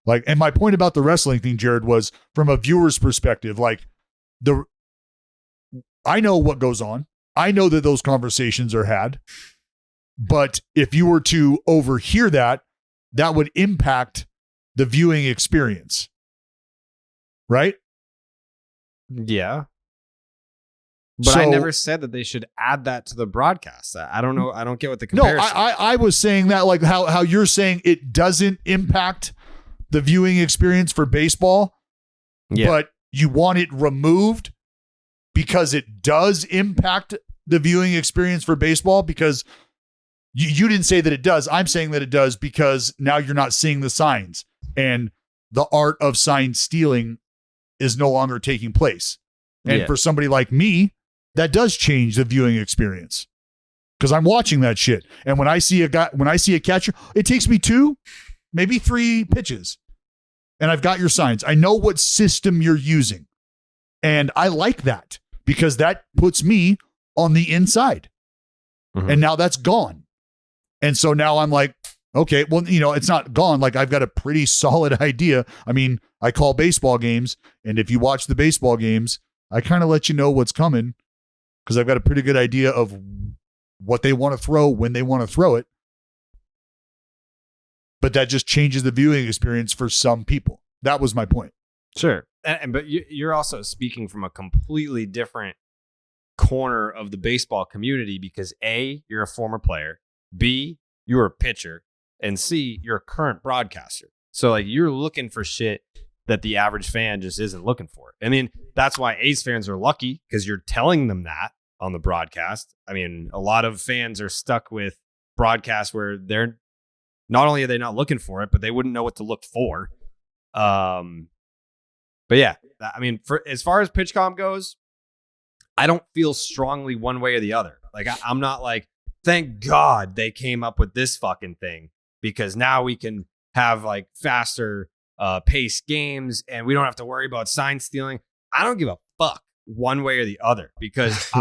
Like, and my point about the wrestling thing, Jared, was from a viewer's perspective, like I know what goes on. I know that those conversations are had, but if you were to overhear that, that would impact the viewing experience. Right? Yeah. But I never said that they should add that to the broadcast. I don't know. I don't get what the comparison. No, I was saying that like how you're saying it doesn't impact the viewing experience for baseball, but you want it removed because it does impact the viewing experience for baseball because you didn't say that it does. I'm saying that it does because now you're not seeing the signs and the art of sign stealing is no longer taking place. And for somebody like me, that does change the viewing experience because I'm watching that shit. And when I see a catcher, it takes me 2, maybe 3 pitches. And I've got your signs. I know what system you're using. And I like that because that puts me on the inside. Mm-hmm. And now that's gone. And so now I'm like, okay, well, it's not gone. Like I've got a pretty solid idea. I mean, I call baseball games. And if you watch the baseball games, I kind of let you know what's coming because I've got a pretty good idea of what they want to throw when they want to throw it. But that just changes the viewing experience for some people. That was my point. Sure. But you're also speaking from a completely different corner of the baseball community because A, you're a former player. B, you're a pitcher. And C, you're a current broadcaster. So like you're looking for shit that the average fan just isn't looking for. I mean, that's why A's fans are lucky because you're telling them that on the broadcast. I mean, a lot of fans are stuck with broadcasts where they're not only are they not looking for it, but they wouldn't know what to look for. But yeah, I mean, for as far as PitchCom goes, I don't feel strongly one way or the other. Like I'm not like, thank God they came up with this fucking thing because now we can have like faster paced games and we don't have to worry about sign stealing. I don't give a fuck one way or the other because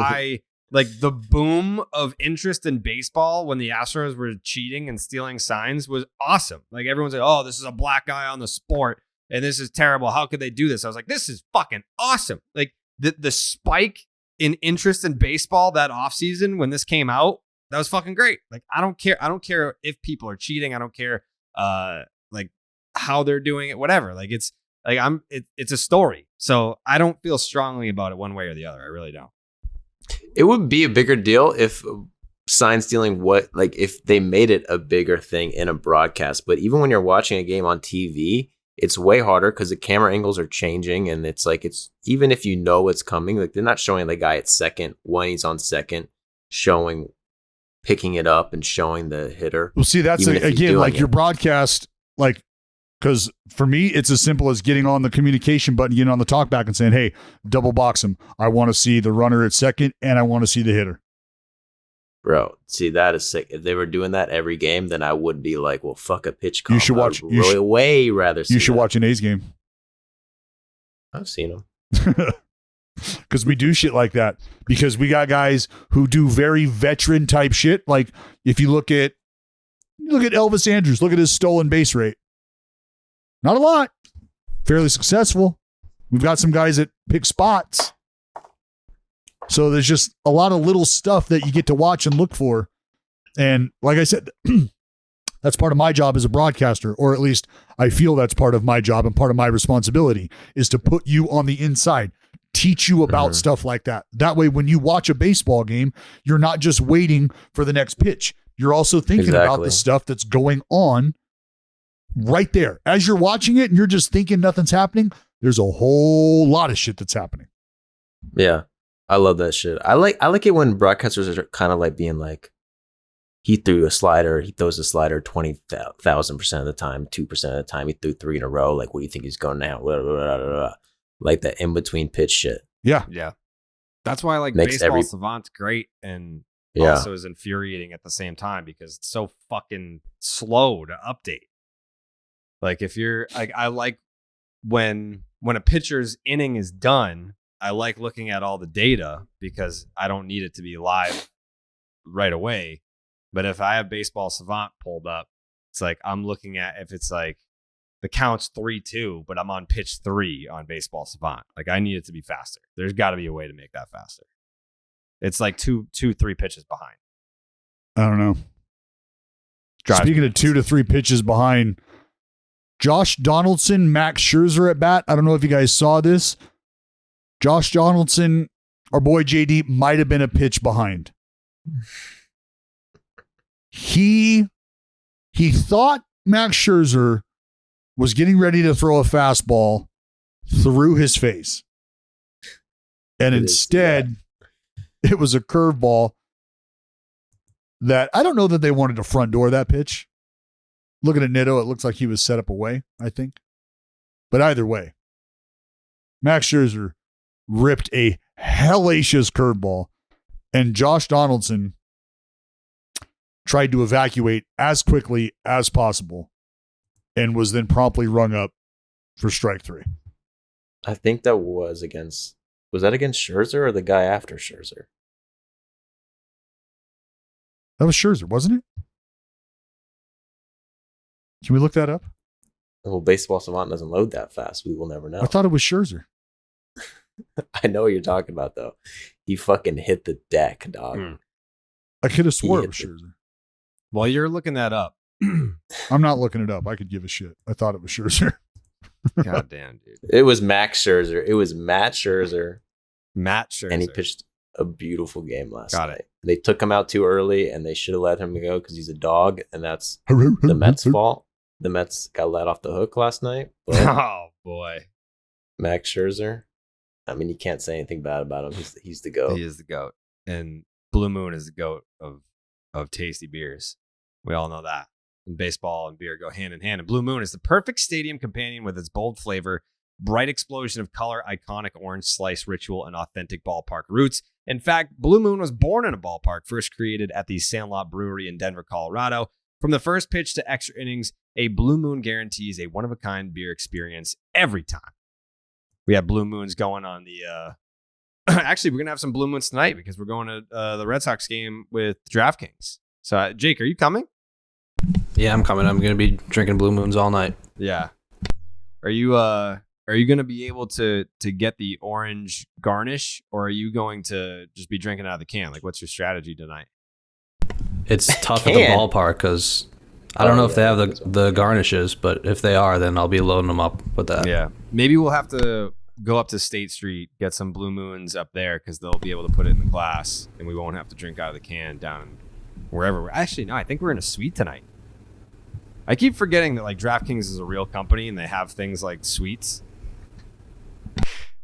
like the boom of interest in baseball when the Astros were cheating and stealing signs was awesome. Like everyone's like, oh, this is a black guy on the sport and this is terrible. How could they do this? I was like, this is fucking awesome. Like the spike in interest in baseball that offseason when this came out, that was fucking great. Like, I don't care. I don't care if people are cheating. I don't care like how they're doing it, whatever. Like it's like it's a story. So I don't feel strongly about it one way or the other. I really don't. It would be a bigger deal if sign stealing if they made it a bigger thing in a broadcast. But even when you're watching a game on TV, it's way harder because the camera angles are changing. And it's like, it's even if you know it's coming, like they're not showing the guy at second when he's on second, picking it up and showing the hitter. Well, see, that's again, like your broadcast, like, because for me, it's as simple as getting on the communication button, getting on the talkback and saying, hey, double box him. I want to see the runner at second and I want to see the hitter. Bro, see, that is sick. If they were doing that every game, then I would be like, well, fuck a pitch call. You should watch. Way rather see You should that. watch an A's game. I've seen them. Because we do shit like that. Because we got guys who do very veteran type shit. Like if you look at Elvis Andrus, look at his stolen base rate. Not a lot. Fairly successful. We've got some guys that pick spots. So there's just a lot of little stuff that you get to watch and look for. And like I said, that's part of my job as a broadcaster, or at least I feel that's part of my job and part of my responsibility is to put you on the inside, teach you about stuff like that. That way, when you watch a baseball game, you're not just waiting for the next pitch. You're also thinking about the stuff that's going on right there. As you're watching it and you're just thinking nothing's happening, there's a whole lot of shit that's happening. Yeah. I love that shit. I like it when broadcasters are kind of like being like, he threw a slider, he throws a slider 20,000% of the time, 2% of the time, he threw 3 in a row. Like, what do you think he's going now? Blah, blah, blah, blah, blah. Like that in between pitch shit. Yeah. Yeah. That's why like Makes Baseball Savant's great and also is infuriating at the same time because it's so fucking slow to update. Like if you're like, I like when a pitcher's inning is done, I like looking at all the data because I don't need it to be live right away. But if I have Baseball Savant pulled up, it's like I'm looking at if it's like the count's 3-2, but I'm on pitch 3 on Baseball Savant. Like I need it to be faster. There's got to be a way to make that faster. It's like 3 pitches behind. I don't know. Speaking of 2 to 3 pitches behind, Josh Donaldson, Max Scherzer at bat. I don't know if you guys saw this. Josh Donaldson, our boy JD, might have been a pitch behind. He thought Max Scherzer was getting ready to throw a fastball through his face. And instead, it was a curveball that I don't know that they wanted to front door that pitch. Looking at Nitto, it looks like he was set up away, I think. But either way, Max Scherzer ripped a hellacious curveball, and Josh Donaldson tried to evacuate as quickly as possible and was then promptly rung up for strike 3. I think that was against Scherzer or the guy after Scherzer? That was Scherzer, wasn't it? Can we look that up? Well, Baseball Savant doesn't load that fast. We will never know. I thought it was Scherzer. I know what you're talking about, though. He fucking hit the deck, dog. I could have swore it was Scherzer. While you're looking that up, I'm not looking it up. I could give a shit. I thought it was Scherzer. God damn, dude. It was Max Scherzer. It was Matt Scherzer. Scherzer. And he pitched a beautiful game last Got night. it. They took him out too early, and they should have let him go because he's a dog, and that's the Mets' fault. The Mets got let off the hook last night. Oh, boy. Max Scherzer. I mean, you can't say anything bad about him. He's the GOAT. He is the GOAT. And Blue Moon is the GOAT of tasty beers. We all know that. And baseball and beer go hand in hand. And Blue Moon is the perfect stadium companion with its bold flavor, bright explosion of color, iconic orange slice ritual, and authentic ballpark roots. In fact, Blue Moon was born in a ballpark, first created at the Sandlot Brewery in Denver, Colorado. From the first pitch to extra innings, a Blue Moon guarantees a one-of-a-kind beer experience every time. We have Blue Moons going on the... Actually, we're going to have some Blue Moons tonight because we're going to the Red Sox game with DraftKings. So, Jake, are you coming? Yeah, I'm coming. I'm going to be drinking Blue Moons all night. Yeah. Are you going to be able to get the orange garnish, or are you going to just be drinking out of the can? Like, what's your strategy tonight? It's tough at the ballpark because I don't know if they have the garnishes, but if they are, then I'll be loading them up with that. Yeah. Maybe we'll have to go up to State Street, get some Blue Moons up there because they'll be able to put it in the glass, and we won't have to drink out of the can down wherever. Actually, no, I think we're in a suite tonight. I keep forgetting that like DraftKings is a real company and they have things like suites.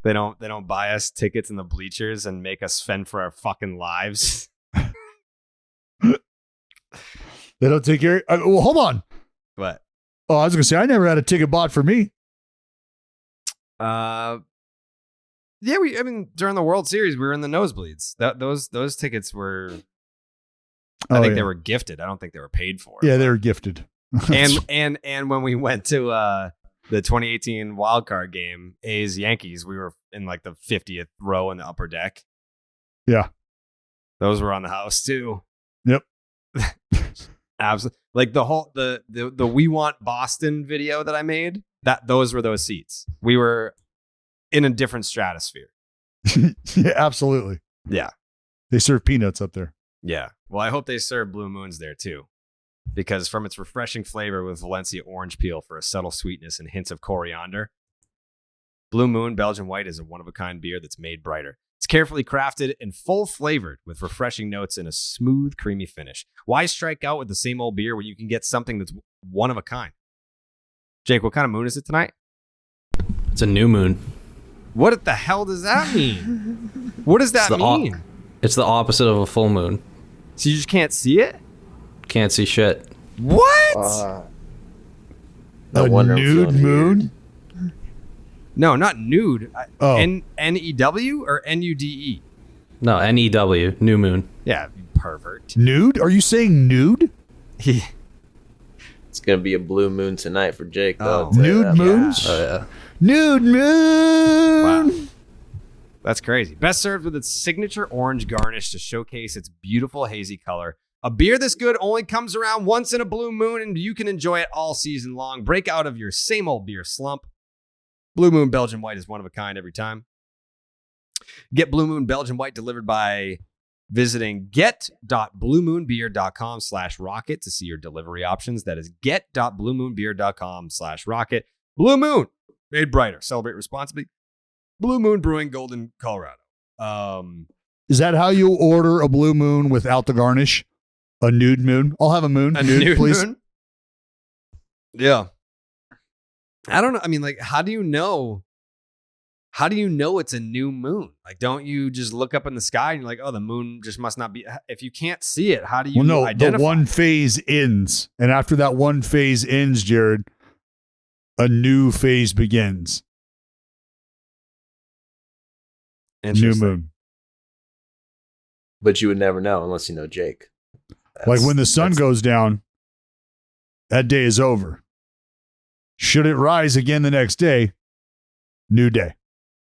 They don't buy us tickets in the bleachers and make us fend for our fucking lives. They don't take care. Well, hold on. What? Oh, I was gonna say I never had a ticket bought for me. Yeah, I mean, during the World Series, we were in the nosebleeds. Those tickets were, I think they were gifted. I don't think they were paid for. Yeah, they were gifted. and when we went to the 2018 wild card game, A's Yankees, we were in like the 50th row in the upper deck. Yeah, those were on the house too. Yep. Absolutely. Like the whole the We Want Boston video that I made, those were those seats. We were in a different stratosphere. Yeah, absolutely. Yeah. They serve peanuts up there. Yeah. Well, I hope they serve Blue Moons there too, because from its refreshing flavor with Valencia orange peel for a subtle sweetness and hints of coriander, Blue Moon Belgian White is a one-of-a-kind beer that's made brighter. It's carefully crafted and full-flavored with refreshing notes and a smooth, creamy finish. Why strike out with the same old beer when you can get something that's one of a kind? Jake, what kind of moon is it tonight? It's a new moon. What the hell does that mean? What does that mean? It's the opposite of a full moon. So you just can't see it? Can't see shit. What? A nude moon? No, not nude. N-E-W or N-U-D-E? No, N-E-W, new moon. Yeah, you pervert. Nude? Are you saying nude? It's going to be a blue moon tonight for Jake, though. Nude moons? Oh, yeah. Nude moon! Wow. That's crazy. Best served with its signature orange garnish to showcase its beautiful hazy color. A beer this good only comes around once in a blue moon, and you can enjoy it all season long. Break out of your same old beer slump. Blue Moon Belgian White is one of a kind every time. Get Blue Moon Belgian White delivered by visiting get.bluemoonbeer.com/rocket to see your delivery options. That is get.bluemoonbeer.com/rocket. Blue Moon, made brighter. Celebrate responsibly. Blue Moon Brewing, Golden, Colorado. Is that how you order a blue moon without the garnish? A nude moon? I'll have a moon. A nude, nude please. moon? Yeah. I don't know. I mean, like, how do you know? How do you know it's a new moon? Like, don't you just look up in the sky and you're like, oh, the moon just must not be. If you can't see it, how do you identify? The one phase ends. And after that one phase ends, Jared, a new phase begins. New moon. But you would never know unless you know Jake. Like when the sun goes down, that day is over. Should it rise again the next day, new day.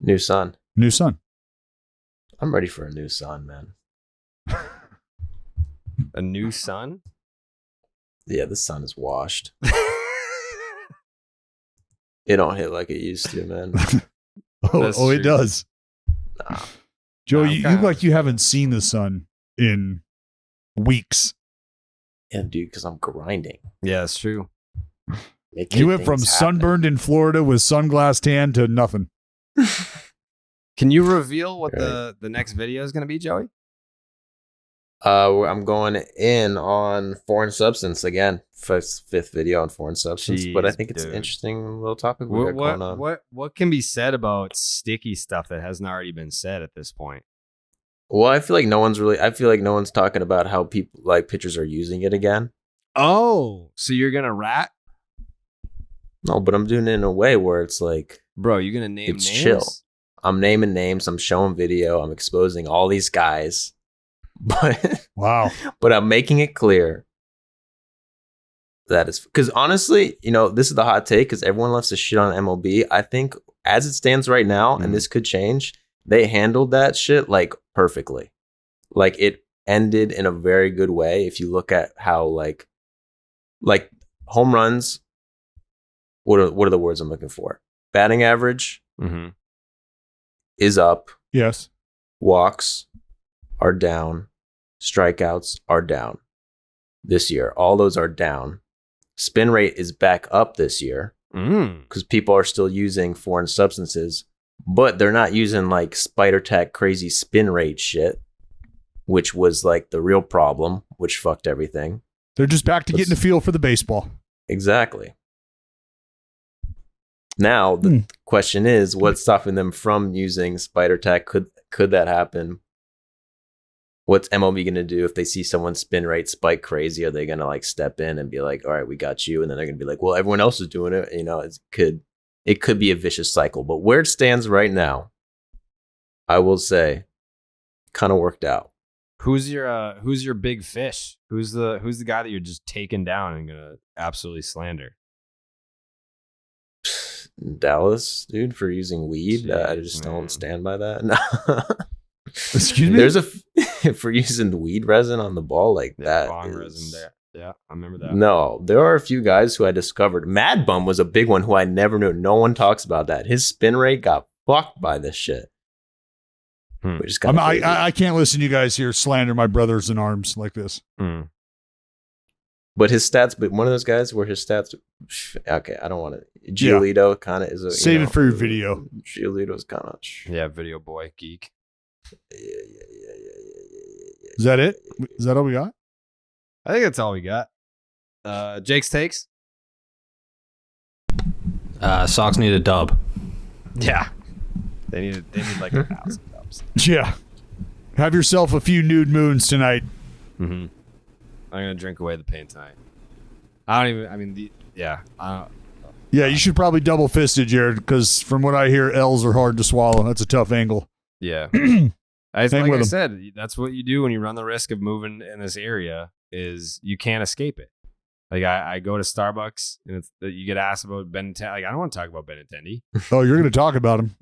New sun. New sun. I'm ready for a new sun, man. A new sun? Yeah, the sun is washed. It don't hit like it used to, man. It does. Nah. Joe, you look like you haven't seen the sun in weeks. Yeah, dude, because I'm grinding. Yeah, that's true. You went from sunburned in Florida with sunglass tan to nothing. Can you reveal what the next video is going to be, Joey? I'm going in on foreign substance again. Fifth video on foreign substance, but I think it's an interesting little topic we got going on. What can be said about sticky stuff that hasn't already been said at this point? Well, I feel like no one's talking about how people like pitchers are using it again. Oh, so you're gonna rat? No, but I'm doing it in a way where it's like, bro, you're gonna name it's names? Chill. I'm naming names. I'm showing video. I'm exposing all these guys. But wow. But I'm making it clear that is because honestly, this is the hot take because everyone loves to shit on MLB. I think as it stands right now, and this could change, they handled that shit like perfectly. Like it ended in a very good way. If you look at how like home runs, what are the words I'm looking for? Batting average is up. Yes. Walks are down. Strikeouts are down this year. All those are down. Spin rate is back up this year because people are still using foreign substances, but they're not using like spider tack crazy spin rate shit, which was like the real problem, which fucked everything. They're just back to getting a feel for the baseball. Exactly. Now the question is, what's stopping them from using spider tack? Could that happen? What's MLB going to do if they see someone's spin rate spike crazy? Are they going to like step in and be like, all right, we got you? And then they're going to be like, well, everyone else is doing it. It could be a vicious cycle. But where it stands right now, I will say, kind of worked out. Who's your big fish? Who's the guy that you're just taking down and gonna absolutely slander? Dallas, dude, for using weed. I just don't stand by that. No. Excuse me? There's for using the weed resin on the ball like that. Bong resin there. Yeah, I remember that. No, there are a few guys who I discovered. Mad Bum was a big one who I never knew. No one talks about that. His spin rate got fucked by this shit. We just I can't listen to you guys here slander my brothers in arms like this. But his stats, but one of those guys where his stats, okay, I don't want to. Giolito kind of is a. Save it for your video. Giolito's kind of. Yeah, video boy, geek. Yeah. Is that it? Is that all we got? I think that's all we got. Jake's takes? Sox need a dub. Yeah. They need like 1,000 dubs. Yeah. Have yourself a few nude moons tonight. Mm-hmm. I'm going to drink away the pain tonight. Yeah, you should probably double fist it, Jared, because from what I hear, L's are hard to swallow. That's a tough angle. Yeah. I said, that's what you do when you run the risk of moving in this area is you can't escape it. Like I go to Starbucks and you get asked about Benintendi. Like I don't want to talk about Benintendi. Oh, you're going to talk about him.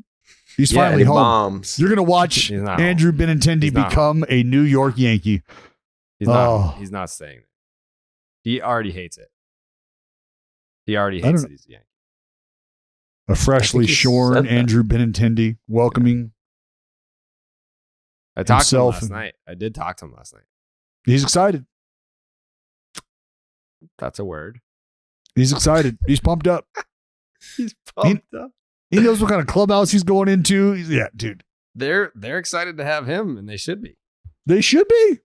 He's finally home. Bombs. You're going to watch Andrew Benintendi become a New York Yankee. He's not staying there. He already hates it. He already hates that he's a Yankee. A freshly shorn Andrew Benintendi welcoming. I talked to him last night. I did talk to him last night. He's excited. That's a word. He's excited. He's pumped up. He's pumped up. He knows what kind of clubhouse he's going into. Yeah, dude. They're excited to have him, and they should be. They should be.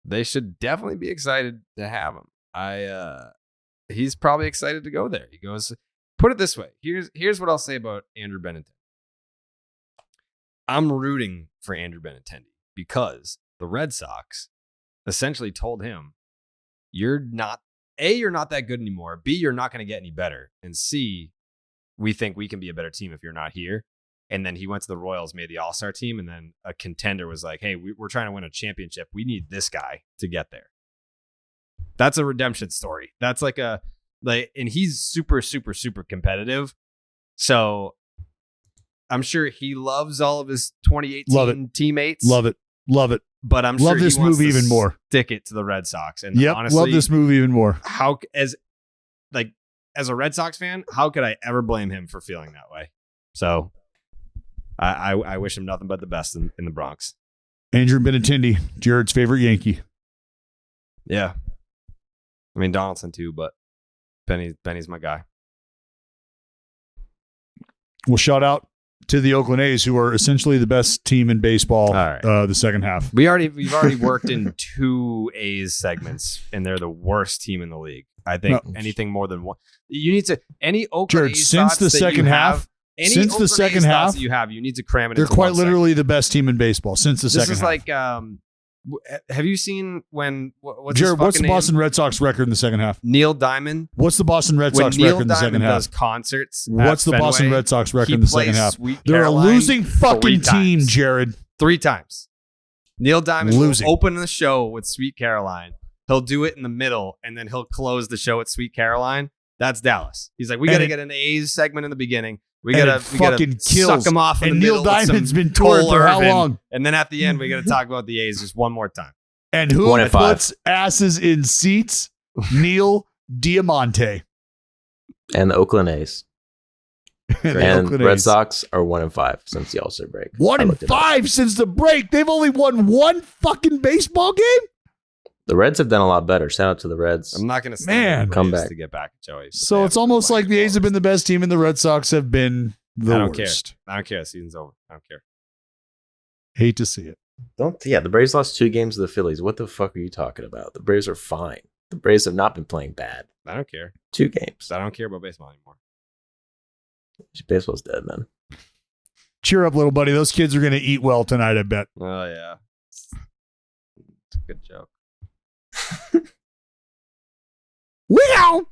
They should definitely be excited to have him. He's probably excited to go there. He goes, put it this way. Here's what I'll say about Andrew Benintendi. I'm rooting for Andrew Benintendi because the Red Sox essentially told him, you're not that good anymore. B, you're not going to get any better. And C, we think we can be a better team if you're not here. And then he went to the Royals, made the All-Star team, and then a contender was like, hey, we're trying to win a championship. We need this guy to get there. That's a redemption story. That's and he's super, super, super competitive. So I'm sure he loves all of his 2018 teammates. Love it. But I'm sure this he wants move even more. Stick it to the Red Sox. And honestly, love this move even more. As a Red Sox fan, how could I ever blame him for feeling that way? So I wish him nothing but the best in the Bronx. Andrew Benintendi, Jared's favorite Yankee. Yeah. I mean, Donaldson too, but Benny's my guy. Well, shout out to the Oakland A's, who are essentially the best team in baseball. Right. The second half. We've already worked in 2 A's segments, and they're the worst team in the league. I think anything more than one. You need to Oakland Jared, A's since the second half. Since the second half, you need to cram it. They're quite literally the best team in baseball since the second half. This is like, have you seen Jared? What's the Boston Red Sox record in the second half? Neil Diamond. What's the Boston Red Sox record in the second half? Does concerts. What's the Fenway, Boston Red Sox record in the second half? They're a Caroline losing fucking team, Jared. 3 times. Neil Diamond losing. will open the show with Sweet Caroline. He'll do it in the middle, and then he'll close the show at Sweet Caroline. That's Dallas. He's like, we got to get an A's segment in the beginning. We gotta suck him off. And Neil Diamond's been toured for how long? And then at the end, we got to talk about the A's just one more time. And who puts asses in seats? Neil Diamante. And the Oakland A's. And Red Sox are 1-5 since the All-Star break. 1-5 since the break. They've only won 1 fucking baseball game. The Reds have done a lot better. Shout out to the Reds. I'm not going to come back to get back at Joey. So it's almost like the A's have been the best team and the Red Sox have been the worst. I don't care. The season's over. I don't care. Hate to see it. The Braves lost 2 games to the Phillies. What the fuck are you talking about? The Braves are fine. The Braves have not been playing bad. I don't care. 2 games. I don't care about baseball anymore. Baseball's dead, man. Cheer up, little buddy. Those kids are going to eat well tonight, I bet. Oh, yeah. It's a good joke. Wow!